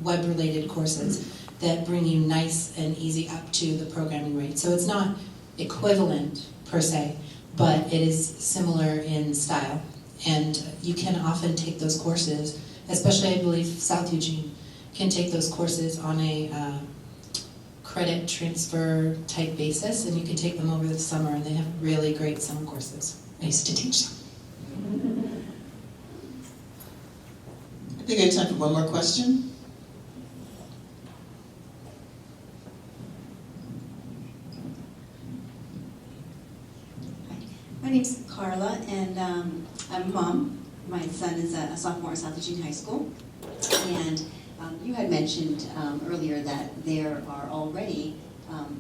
web-related courses, that bring you nice and easy up to the programming rate. So it's not equivalent, per se, but it is similar in style. And you can often take those courses, especially I believe South Eugene, can take those courses on a credit transfer type basis, and you can take them over the summer, and they have really great summer courses. I used to teach them. I think I have time for one more question. My name's Carla, and I'm a mom. My son is a sophomore at South Eugene High School, and you had mentioned earlier that there are already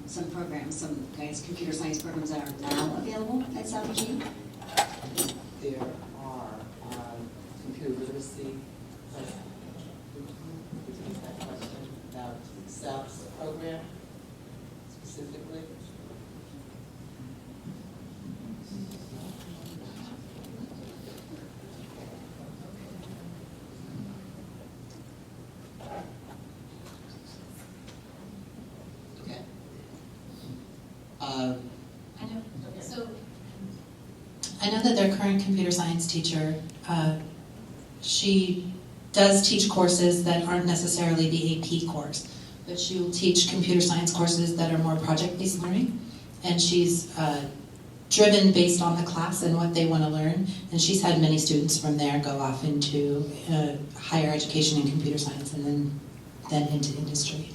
some programs, some computer science programs that are now available at South Eugene. There are computer literacy. That question about South's program specifically. I know that their current computer science teacher, she does teach courses that aren't necessarily the AP course, but she'll teach computer science courses that are more project-based learning, and she's driven based on the class and what they want to learn, and she's had many students from there go off into higher education in computer science and then into industry.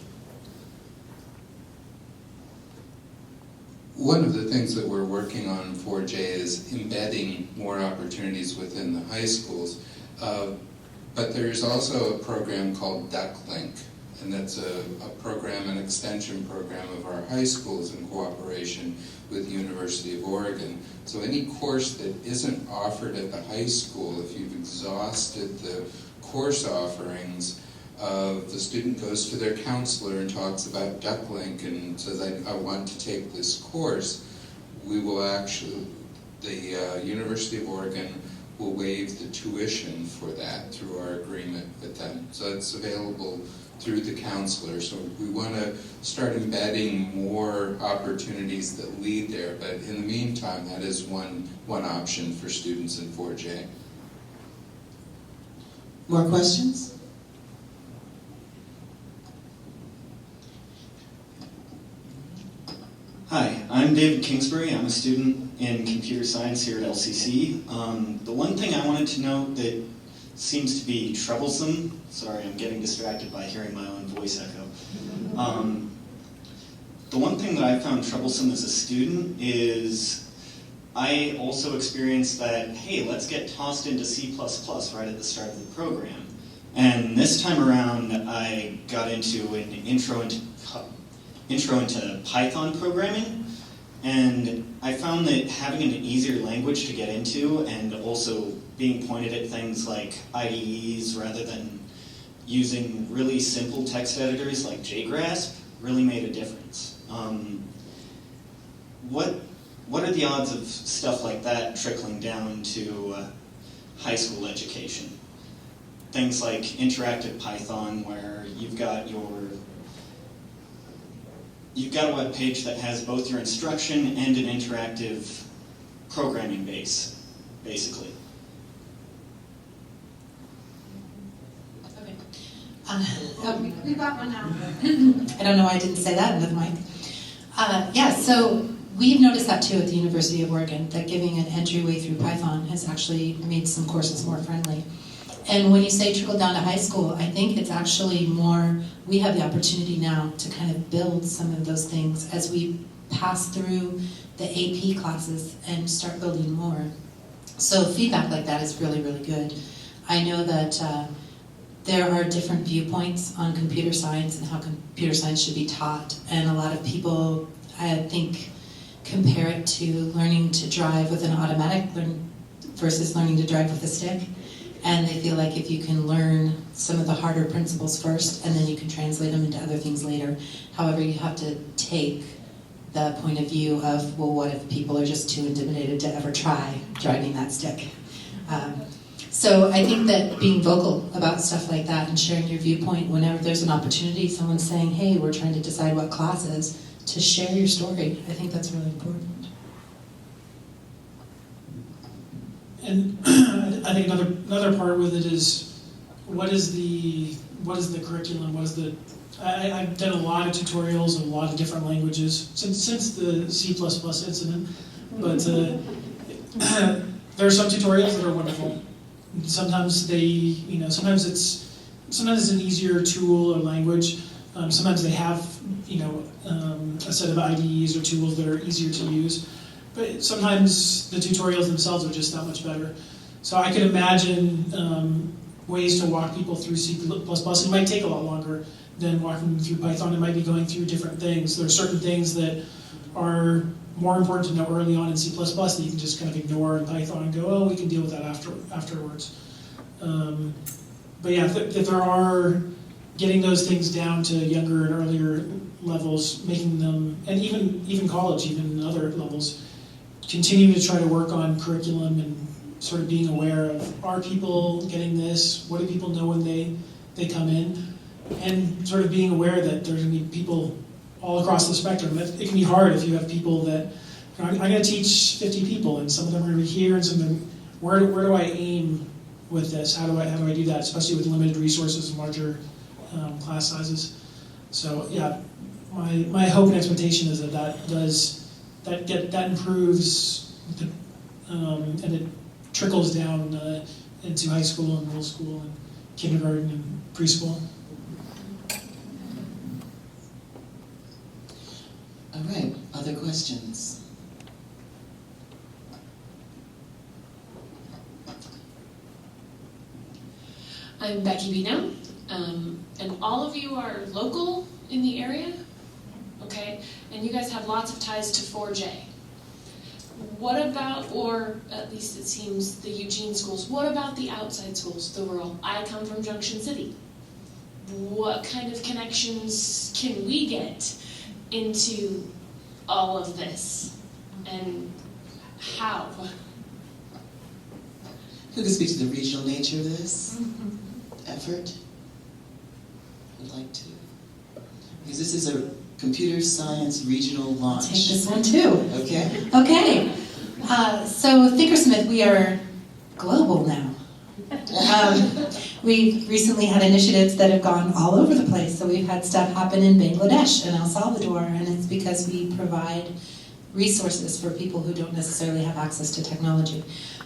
One of the things that we're working on for Jay is embedding more opportunities within the high schools. But there's also a program called DuckLink, and that's a program, an extension program of our high schools in cooperation with the University of Oregon. So any course that isn't offered at the high school, if you've exhausted the course offerings, the student goes to their counselor and talks about DuckLink and says, I want to take this course. We will actually, the University of Oregon will waive the tuition for that through our agreement with them. So it's available through the counselor. So we want to start embedding more opportunities that lead there. But in the meantime, that is one option for students in 4J. More questions? Hi, I'm David Kingsbury. I'm a student in computer science here at LCC. The one thing I wanted to note that seems to be troublesome, sorry, I'm getting distracted by hearing my own voice echo. The one thing that I found troublesome as a student is I also experienced that, hey, let's get tossed into C++ right at the start of the program. And this time around, I got into an intro into intro into Python programming, and I found that having an easier language to get into and also being pointed at things like IDEs rather than using really simple text editors like JGrasp really made a difference. What are the odds of stuff like that trickling down to high school education? Things like interactive Python, where you've got a web page that has both your instruction and an interactive programming base, basically. We've got one now. I don't know why I didn't say that into the mic. Yeah, so we've noticed that too at the University of Oregon, that giving an entryway through Python has actually made some courses more friendly. And when you say trickle down to high school, I think it's actually more, we have the opportunity now to kind of build some of those things as we pass through the AP classes and start building more. So feedback like that is really, really good. I know that there are different viewpoints on computer science and how computer science should be taught. And a lot of people, I think, compare it to learning to drive with an automatic versus learning to drive with a stick. And they feel like if you can learn some of the harder principles first, and then you can translate them into other things later. However, you have to take the point of view of, well, what if people are just too intimidated to ever try driving that stick? So I think that being vocal about stuff like that and sharing your viewpoint whenever there's an opportunity, someone's saying, hey, we're trying to decide what classes, to share your story, I think that's really important. And I think another part with it is what is the curriculum? I've done a lot of tutorials in a lot of different languages since the C++ incident, but there are some tutorials that are wonderful. Sometimes sometimes it's an easier tool or language. Sometimes they have a set of IDEs or tools that are easier to use. But sometimes the tutorials themselves are just that much better. So I could imagine ways to walk people through C++. It might take a lot longer than walking them through Python. It might be going through different things. There are certain things that are more important to know early on in C++ that you can just kind of ignore in Python and go, oh, we can deal with that afterwards. But yeah, if there are getting those things down to younger and earlier levels, making them, and even college, even other levels, continuing to try to work on curriculum and sort of being aware of, are people getting this? What do people know when they come in? And sort of being aware that there's going to be people all across the spectrum. It can be hard if you have people that, I'm going to teach 50 people, and some of them are going to be here, and some of them, where do I aim with this? How do I do that, especially with limited resources and larger class sizes? So yeah, my hope and expectation is that improves and it trickles down into high school and middle school and kindergarten and preschool. All right, other questions? I'm Becky Bino, and all of you are local in the area, okay? And you guys have lots of ties to 4J. What about, or at least it seems the Eugene schools, what about the outside schools, the rural? I come from Junction City. What kind of connections can we get into all of this, and how? Who can speak to the regional nature of this effort? Would like to? Because this is a computer science regional launch. Take this one too. Okay. Okay. So Thinkersmith, we are global now. We've recently had initiatives that have gone all over the place. So we've had stuff happen in Bangladesh and El Salvador, and it's because we provide resources for people who don't necessarily have access to technology.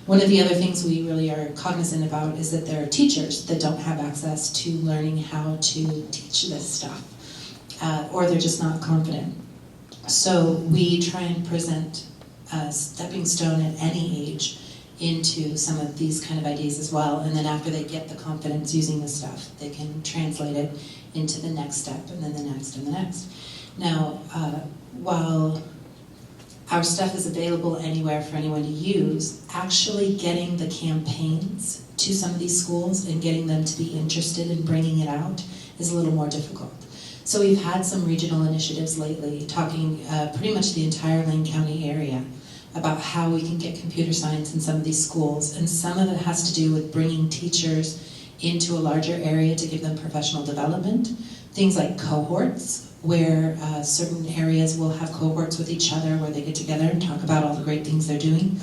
One of the other things we really are cognizant about is that there are teachers that don't have access to learning how to teach this stuff, or they're just not confident. So we try and present a stepping stone at any age into some of these kind of ideas as well, and then after they get the confidence using the stuff, they can translate it into the next step, and then the next and the next. Now, while our stuff is available anywhere for anyone to use, actually getting the campaigns to some of these schools and getting them to be interested in bringing it out is a little more difficult. So we've had some regional initiatives lately talking pretty much the entire Lane County area about how we can get computer science in some of these schools, and some of it has to do with bringing teachers into a larger area to give them professional development. Things like cohorts, where certain areas will have cohorts with each other where they get together and talk about all the great things they're doing.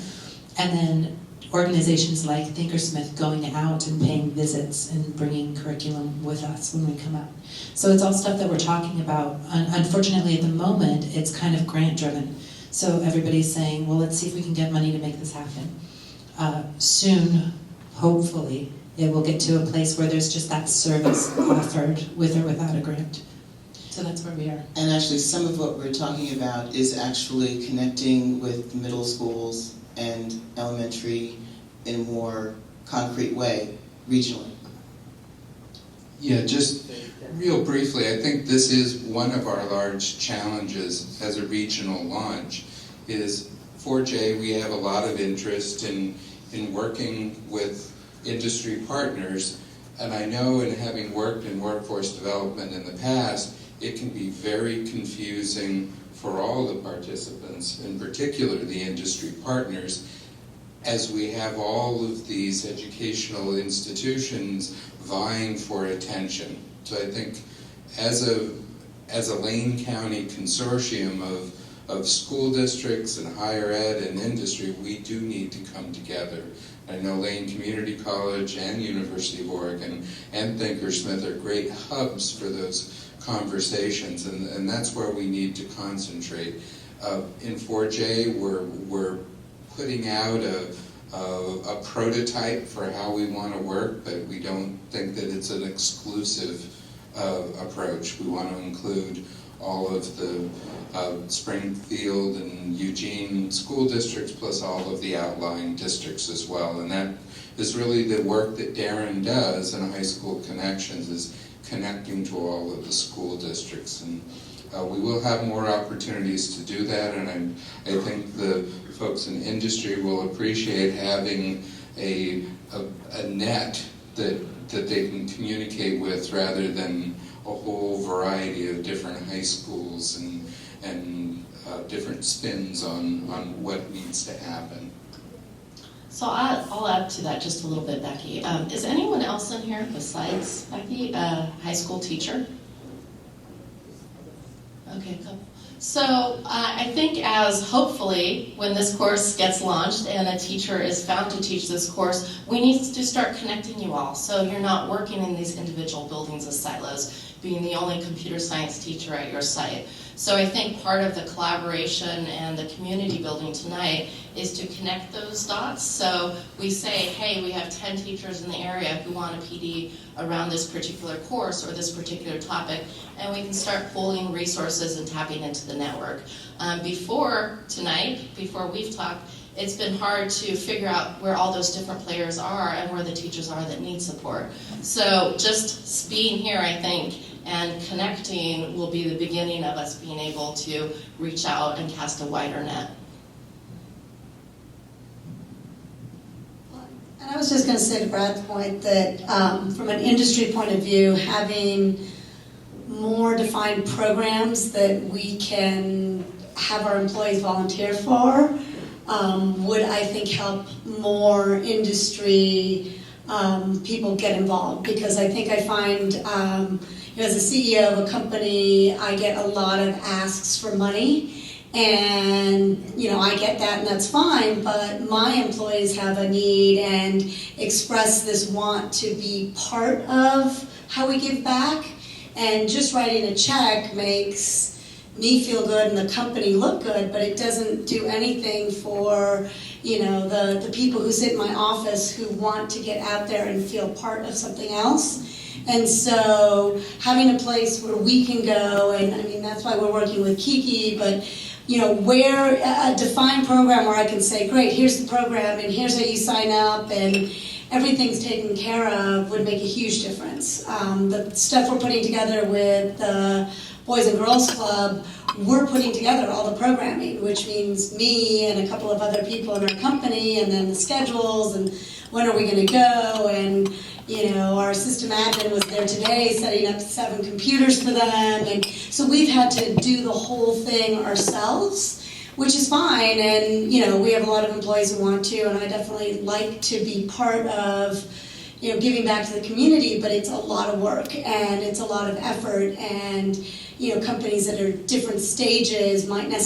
And then organizations like Thinkersmith going out and paying visits and bringing curriculum with us when we come out. So it's all stuff that we're talking about. Unfortunately, at the moment, it's kind of grant driven. So everybody's saying, well, let's see if we can get money to make this happen. Soon, hopefully, it will get to a place where there's just that service offered with or without a grant. So that's where we are. And actually, some of what we're talking about is actually connecting with middle schools and elementary in a more concrete way, regionally. Yeah, just real briefly, I think this is one of our large challenges as a regional launch, is 4J, we have a lot of interest in working with industry partners, and I know in having worked in workforce development in the past, it can be very confusing for all the participants, in particular the industry partners, as we have all of these educational institutions vying for attention. So I think as a Lane County consortium of school districts and higher ed and industry, we do need to come together. I know Lane Community College and University of Oregon and Thinkersmith are great hubs for those conversations, and that's where we need to concentrate. In 4J, we're putting out a prototype for how we want to work, but we don't think that it's an exclusive approach. We want to include all of the Springfield and Eugene school districts, plus all of the outlying districts as well. And that is really the work that Deron does in High School Connections, is connecting to all of the school districts. And we will have more opportunities to do that, and I think the folks in industry will appreciate having a net that they can communicate with, rather than a whole variety of different high schools and different spins on what needs to happen. So I'll add to that just a little bit, Becky. Is anyone else in here besides Becky a high school teacher? Okay, a couple. So I think as hopefully when this course gets launched and a teacher is found to teach this course, we need to start connecting you all, so you're not working in these individual buildings as silos, being the only computer science teacher at your site. So I think part of the collaboration and the community building tonight is to connect those dots. So we say, hey, we have 10 teachers in the area who want a PD around this particular course or this particular topic, and we can start pulling resources and tapping into the network. Before tonight, before we've talked, it's been hard to figure out where all those different players are and where the teachers are that need support. So just being here, I think, and connecting will be the beginning of us being able to reach out and cast a wider net. And I was just going to say to Brad's point that from an industry point of view, having more defined programs that we can have our employees volunteer for would, I think, help more industry people get involved. Because I think I find, as a CEO of a company, I get a lot of asks for money. And, I get that, and that's fine, but my employees have a need and express this want to be part of how we give back. And just writing a check makes me feel good and the company look good, but it doesn't do anything for, the people who sit in my office who want to get out there and feel part of something else. And so having a place where we can go, and that's why we're working with Kiki, but where a defined program where I can say, great, here's the program and here's how you sign up and everything's taken care of would make a huge difference. The stuff we're putting together with the Boys and Girls Club, we're putting together all the programming, which means me and a couple of other people in our company, and then the schedules and when are we going to go, and our system admin was there today setting up 7 computers for them, and so we've had to do the whole thing ourselves, which is fine, and we have a lot of employees who want to, and I definitely like to be part of giving back to the community, but it's a lot of work and it's a lot of effort, and companies that are different stages might not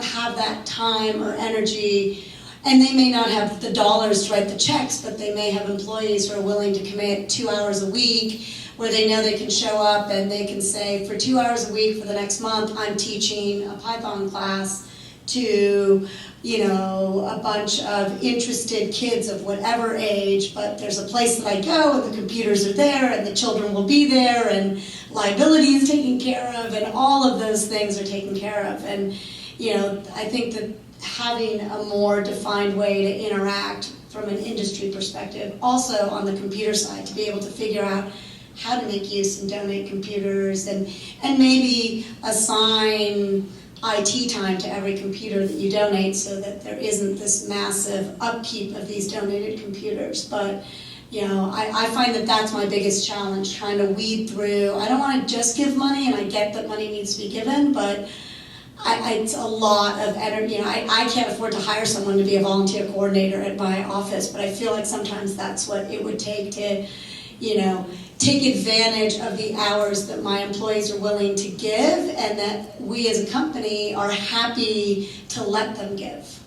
have that time or energy, and they may not have the dollars to write the checks, but they may have employees who are willing to commit 2 hours a week where they know they can show up and they can say, for 2 hours a week for the next month, I'm teaching a Python class to a bunch of interested kids of whatever age, but there's a place that I go and the computers are there and the children will be there and liability is taken care of and all of those things are taken care of. And I think that having a more defined way to interact from an industry perspective, also on the computer side, to be able to figure out how to make use and donate computers and maybe assign IT time to every computer that you donate so that there isn't this massive upkeep of these donated computers. But I find that that's my biggest challenge, trying to weed through. I don't want to just give money, and I get that money needs to be given, but it's a lot of energy. I can't afford to hire someone to be a volunteer coordinator at my office, but I feel like sometimes that's what it would take to, take advantage of the hours that my employees are willing to give and that we as a company are happy to let them give.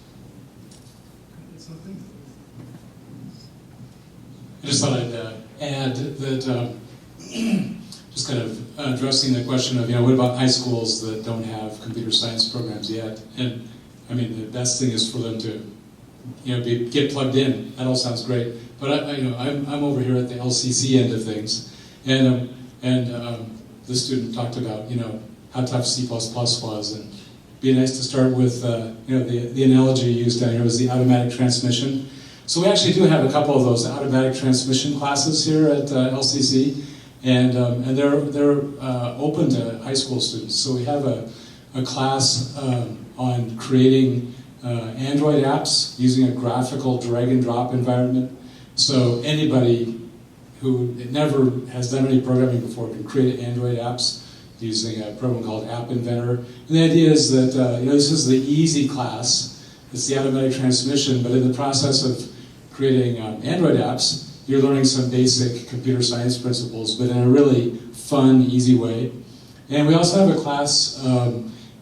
I just thought I'd add that, just kind of addressing the question of, what about high schools that don't have computer science programs yet? And I mean, the best thing is for them to, get plugged in. That all sounds great. But I'm over here at the LCC end of things, and the student talked about, how tough C++ was, and it'd be nice to start with, the analogy used down here was the automatic transmission. So we actually do have a couple of those automatic transmission classes here at LCC, and they're open to high school students. So we have a class on creating Android apps using a graphical drag and drop environment. So anybody who never has done any programming before can create Android apps using a program called App Inventor. And the idea is that this is the easy class. It's the automatic transmission, but in the process of creating Android apps, you're learning some basic computer science principles, but in a really fun, easy way. And we also have a class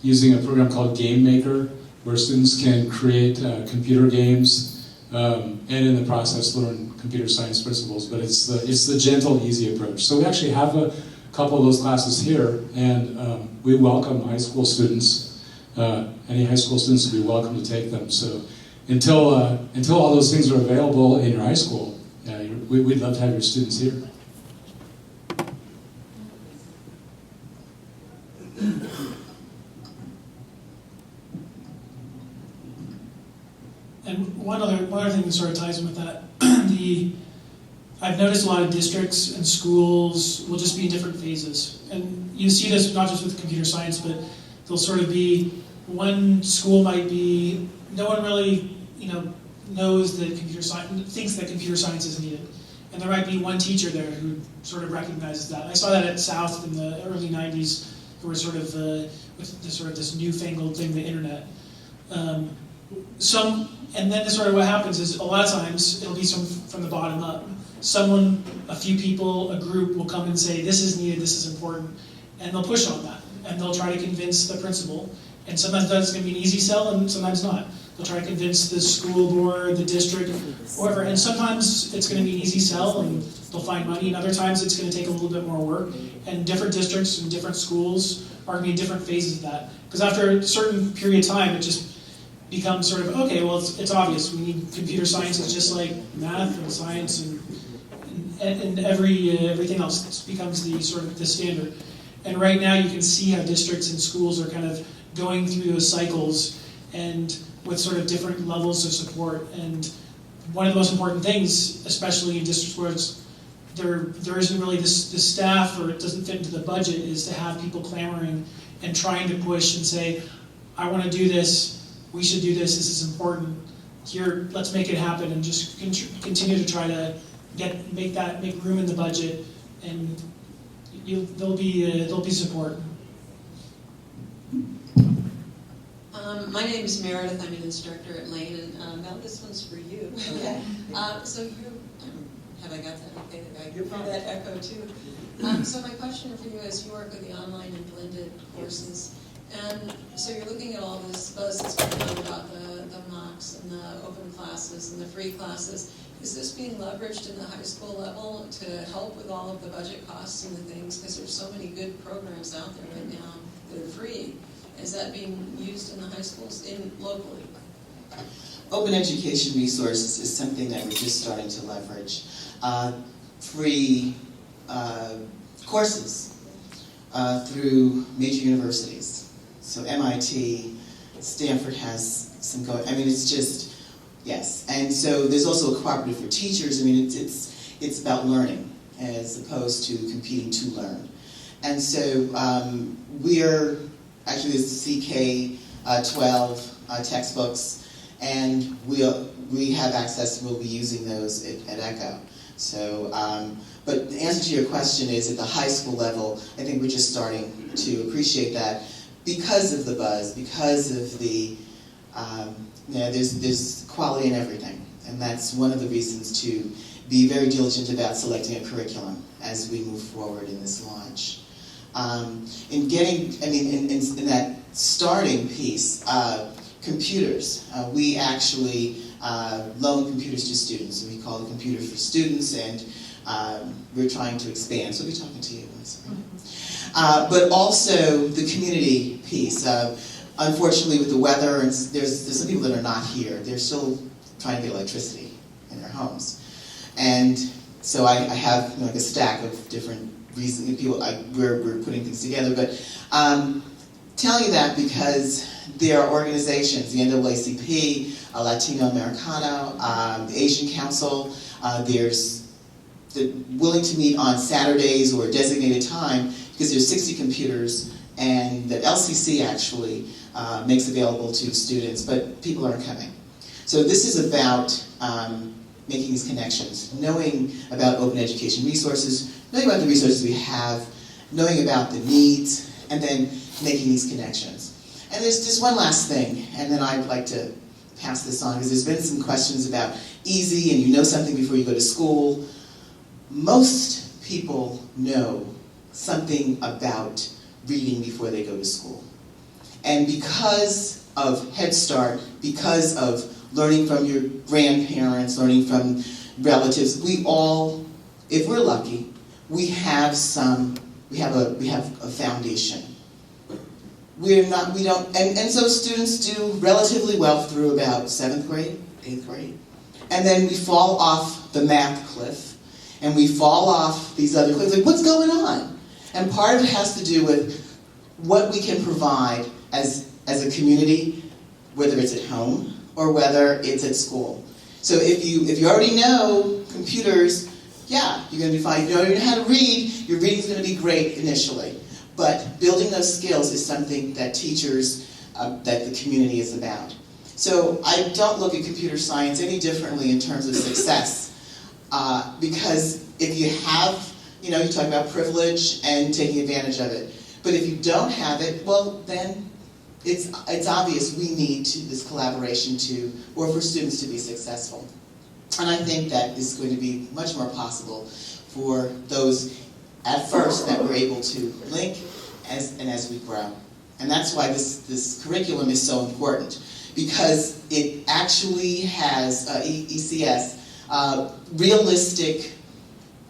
using a program called Game Maker, where students can create computer games and in the process learn computer science principles. But it's the gentle, easy approach. So we actually have a couple of those classes here, and we welcome high school students. Any high school students would be welcome to take them. So until all those things are available in your high school, we'd love to have your students here. And one other thing that sort of ties in with that, I've noticed a lot of districts and schools will just be in different phases. And you see this not just with computer science, but there'll sort of be, one school might be, no one really, knows that thinks that computer science is needed. And there might be one teacher there who sort of recognizes that. I saw that at South in the early 90s, who were sort of with this newfangled thing, the internet. And then sort of what happens is a lot of times it'll be from the bottom up. Someone, a few people, a group will come and say, this is needed, this is important, and they'll push on that. And they'll try to convince the principal. And sometimes that's going to be an easy sell, and sometimes not. They'll try to convince the school board, the district, whoever. And sometimes it's going to be an easy sell, and they'll find money. And other times it's going to take a little bit more work. And different districts and different schools are going to be in different phases of that. Because after a certain period of time, it just becomes sort of, okay, well, it's obvious. We need computer science. It's just like math and science and everything else. It becomes the sort of the standard. And right now you can see how districts and schools are kind of going through those cycles and with sort of different levels of support. And one of the most important things, especially in districts where there isn't really this staff, or it doesn't fit into the budget, is to have people clamoring and trying to push and say, I want to do this, we should do this is important, here, let's make it happen, and just continue to try to make room in the budget, and there'll be support. My name is Meredith. I'm an instructor at Lane, and Mel, this one's for you. Okay. So you, have I got that okay? I hear that echo too. So my question for you is, you work with the online and blended courses, and so you're looking at all this buzz that's going on about the mocks and the open classes and the free classes. Is this being leveraged in the high school level to help with all of the budget costs and the things? Because there's so many good programs out there right now that are free. Is that being used in the high schools locally? Open education resources is something that we're just starting to leverage. Free courses through major universities. So MIT, Stanford has some going. I mean, it's just, yes. And so there's also a cooperative for teachers. I mean, it's about learning as opposed to competing to learn. And so we're actually there's CK12 textbooks, and we have access. We'll be using those at ECCO. So, but the answer to your question is, at the high school level, I think we're just starting to appreciate that because of the buzz, because of the there's quality in everything, and that's one of the reasons to be very diligent about selecting a curriculum as we move forward in this launch. In that starting piece, computers. We actually loan computers to students. We call it Computers for Students, and we're trying to expand. So we'll be talking to you. But also the community piece. Unfortunately, with the weather, and there's some people that are not here. They're still trying to get electricity in their homes, and so I have like a stack of different reasons. People, we're putting things together, but telling you that because there are organizations, the NAACP, Latino Americano, the Asian Council. There's willing to meet on Saturdays or a designated time because there's 60 computers, and that LCC actually makes available to students, but people aren't coming. So this is about making these connections, knowing about open education resources, knowing about the resources we have, knowing about the needs, and then making these connections. And there's just one last thing, and then I'd like to pass this on, because there's been some questions about easy, and you know something before you go to school. Most people know something about reading before they go to school. And because of Head Start, because of learning from your grandparents, learning from relatives, we all, if we're lucky, we have a foundation. And so students do relatively well through about 7th grade, 8th grade. And then we fall off the math cliff, and we fall off these other cliffs. Like, what's going on? And part of it has to do with what we can provide as a community, whether it's at home or whether it's at school. So if you already know computers, yeah, you're going to be fine. If you already know how to read, your reading's going to be great initially. But building those skills is something that teachers, that the community is about. So I don't look at computer science any differently in terms of success. Because if you have, you talk about privilege and taking advantage of it. But if you don't have it, well, then it's obvious we need this collaboration or for students to be successful. And I think that is going to be much more possible for those at first that we're able to link as we grow. And that's why this curriculum is so important, because it actually has, ECS, realistic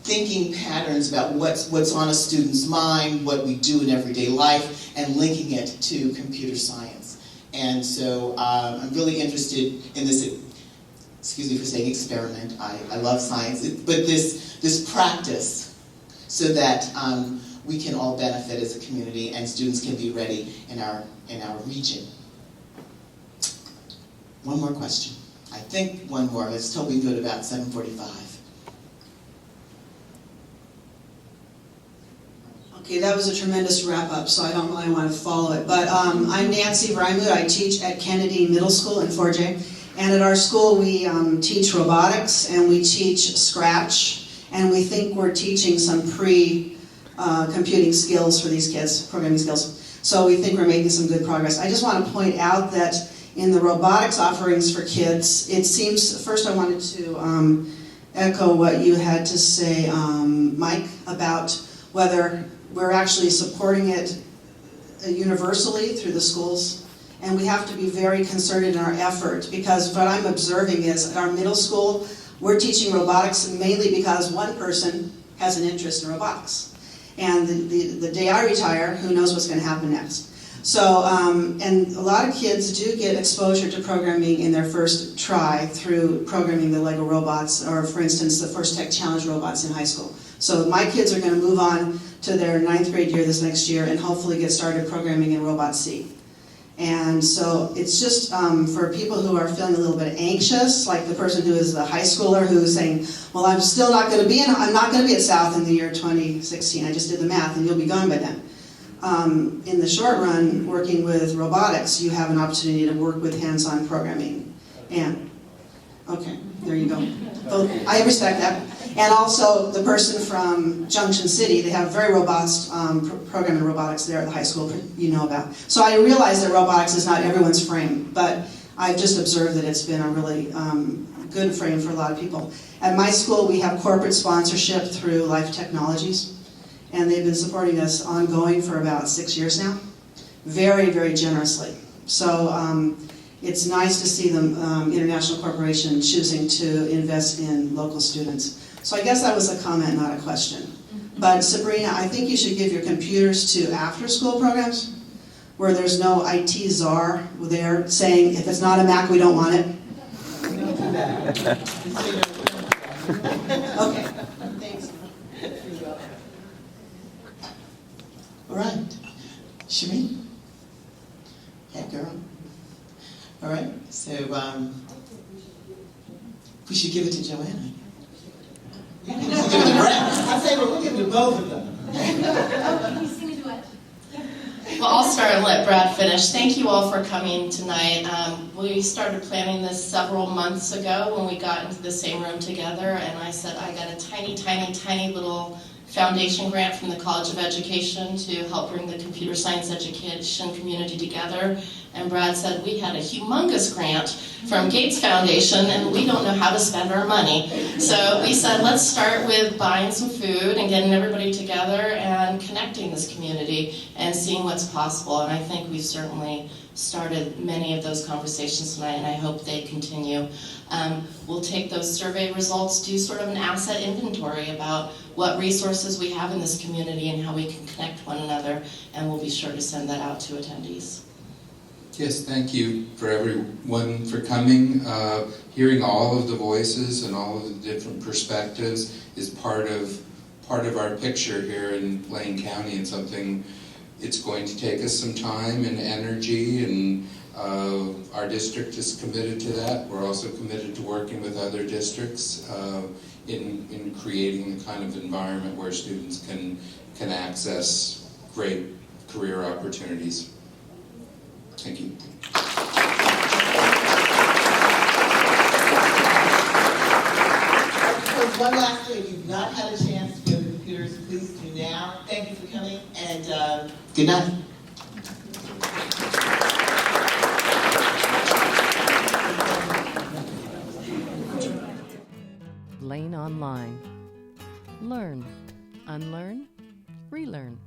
thinking patterns about what's on a student's mind, what we do in everyday life, and linking it to computer science. And so I'm really interested in this, excuse me for saying experiment, I love science, but this practice, so that we can all benefit as a community, and students can be ready in our region. One more question. I think one more. Let's hope we can go to about 7:45. Okay, that was a tremendous wrap-up, so I don't really want to follow it. But I'm Nancy Vrymuth. I teach at Kennedy Middle School in 4J. And at our school, we teach robotics, and we teach Scratch, and we think we're teaching some computing skills for these kids, programming skills. So we think we're making some good progress. I just want to point out that in the robotics offerings for kids, it seems, first I wanted to echo what you had to say, Mike, about whether we're actually supporting it universally through the schools. And we have to be very concerted in our effort, because what I'm observing is at our middle school, we're teaching robotics mainly because one person has an interest in robotics. And the day I retire, who knows what's going to happen next. So, and a lot of kids do get exposure to programming in their first try through programming the Lego robots, or for instance, the First Tech Challenge robots in high school. So my kids are going to move on to their 9th grade year this next year and hopefully get started programming in Robot C. And so it's just for people who are feeling a little bit anxious, like the person who is the high schooler who is saying, well, I'm still not going to be I'm not going to be at South in the year 2016. I just did the math and you'll be gone by then. In the short run, working with robotics, you have an opportunity to work with hands-on programming. And, okay, there you go. Well, I respect that. And also the person from Junction City, they have very robust program in robotics there at the high school you know about. So I realize that robotics is not everyone's frame, but I've just observed that it's been a really good frame for a lot of people. At my school, we have corporate sponsorship through Life Technologies, and they've been supporting us ongoing for about 6 years now, very, very generously. So it's nice to see the international corporation choosing to invest in local students. So I guess that was a comment, not a question. But Sabrina, I think you should give your computers to after-school programs where there's no IT czar there saying, if it's not a Mac, we don't want it. Okay, thanks. All right. Shireen? Hey, girl. All right, so we should give it to Joanna. I say, well, we'll give it to both of them. Can you sing a duet? Well, I'll start and let Brad finish. Thank you all for coming tonight. We started planning this several months ago when we got into the same room together, and I said I got a tiny, tiny, tiny little foundation grant from the College of Education to help bring the computer science education community together. And Brad said we had a humongous grant from Gates Foundation and we don't know how to spend our money. So we said let's start with buying some food and getting everybody together and connecting this community and seeing what's possible. And I think we've certainly started many of those conversations tonight, and I hope they continue. We'll take those survey results, do sort of an asset inventory about what resources we have in this community and how we can connect one another, and we'll be sure to send that out to attendees. Yes, thank you for everyone for coming. Hearing all of the voices and all of the different perspectives is part of our picture here in Lane County, and something it's going to take us some time and energy, and our district is committed to that. We're also committed to working with other districts in creating the kind of environment where students can access great career opportunities. Thank you. So one last thing, if you've not had a chance to go to the computers, please do now. Thank you for coming, and good night. Lane Online. Learn, unlearn, relearn.